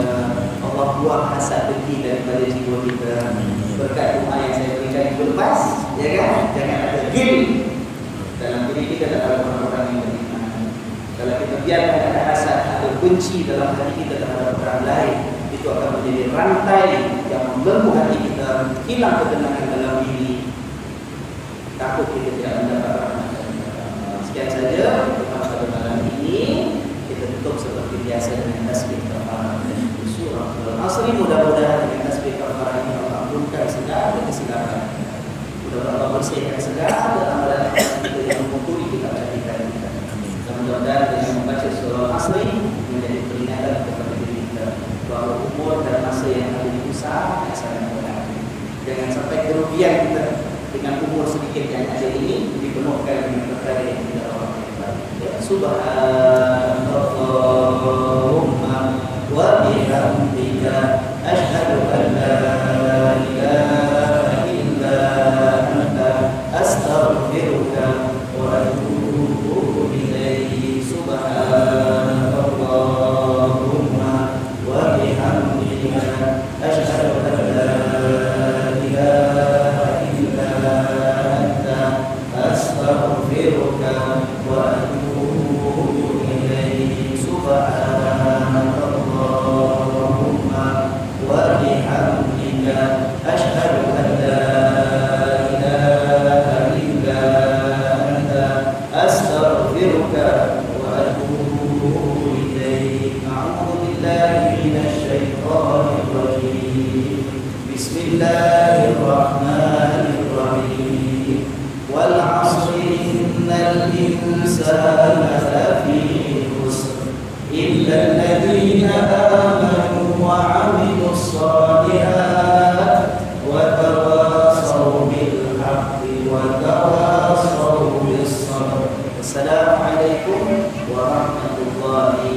Allah buang hasad dengki daripada jiwa kita. Berkat doa yang saya berikan minggu lepas, ya kan? Jangan ada gil dalam diri kita dan dalam orang-orang yang beriman. Kalau kita biarkan ada hasad, ada benci dalam hati kita terhadap orang lain, itu akan menjadi rantai yang membelenggu hati kita, hilang ketenangan dalam diri. Takut kita tidak mendapat rahmat dari Allah. Sekian saja pada malam ini. Kita tutup seperti biasa dengan tasbih kafarah dan surah Al-Asr. Mudah-mudahan dengan tasbih kafarah ini Allah ampunkan segala kesilapan. Mudah-mudahan Allah bersihkan segala amalan kita yang mengumpuli kita perhatikan kita. Dan mudah-mudahan dengan membaca surah Al-Asr menjadi peringatan kepada diri kita bahawa umur dan masa yang ada di usaha sangat berat. Jangan sampai kerugian kita dengan umur sedikit yang ada ini dipenuhkan dengan perkara yang tidak Allah hebat. Subhanallahumma wa bihamdika asyhadu an la ilaha illa anta astaghfiruka wa atubu ilaik. Subhanallahumma wa bihamdika asyhadu an la ilaha illa anta astaghfiruka wa atubu ilaik. Subhanallahumma wa bihamdika asyhadu an la ilaha illa anta astaghfiruka wa atubu ilaik. A'udzu billahi minasy syaithanir rajim. Bismillahirrahmanirrahim. Wal 'asri innal insana lafi khusr illa alladhina amanu wa 'amilus shalihat wa tawassaw bil haqqi wa tawassaw bis sabr. Assalamualaikum warahmatullahi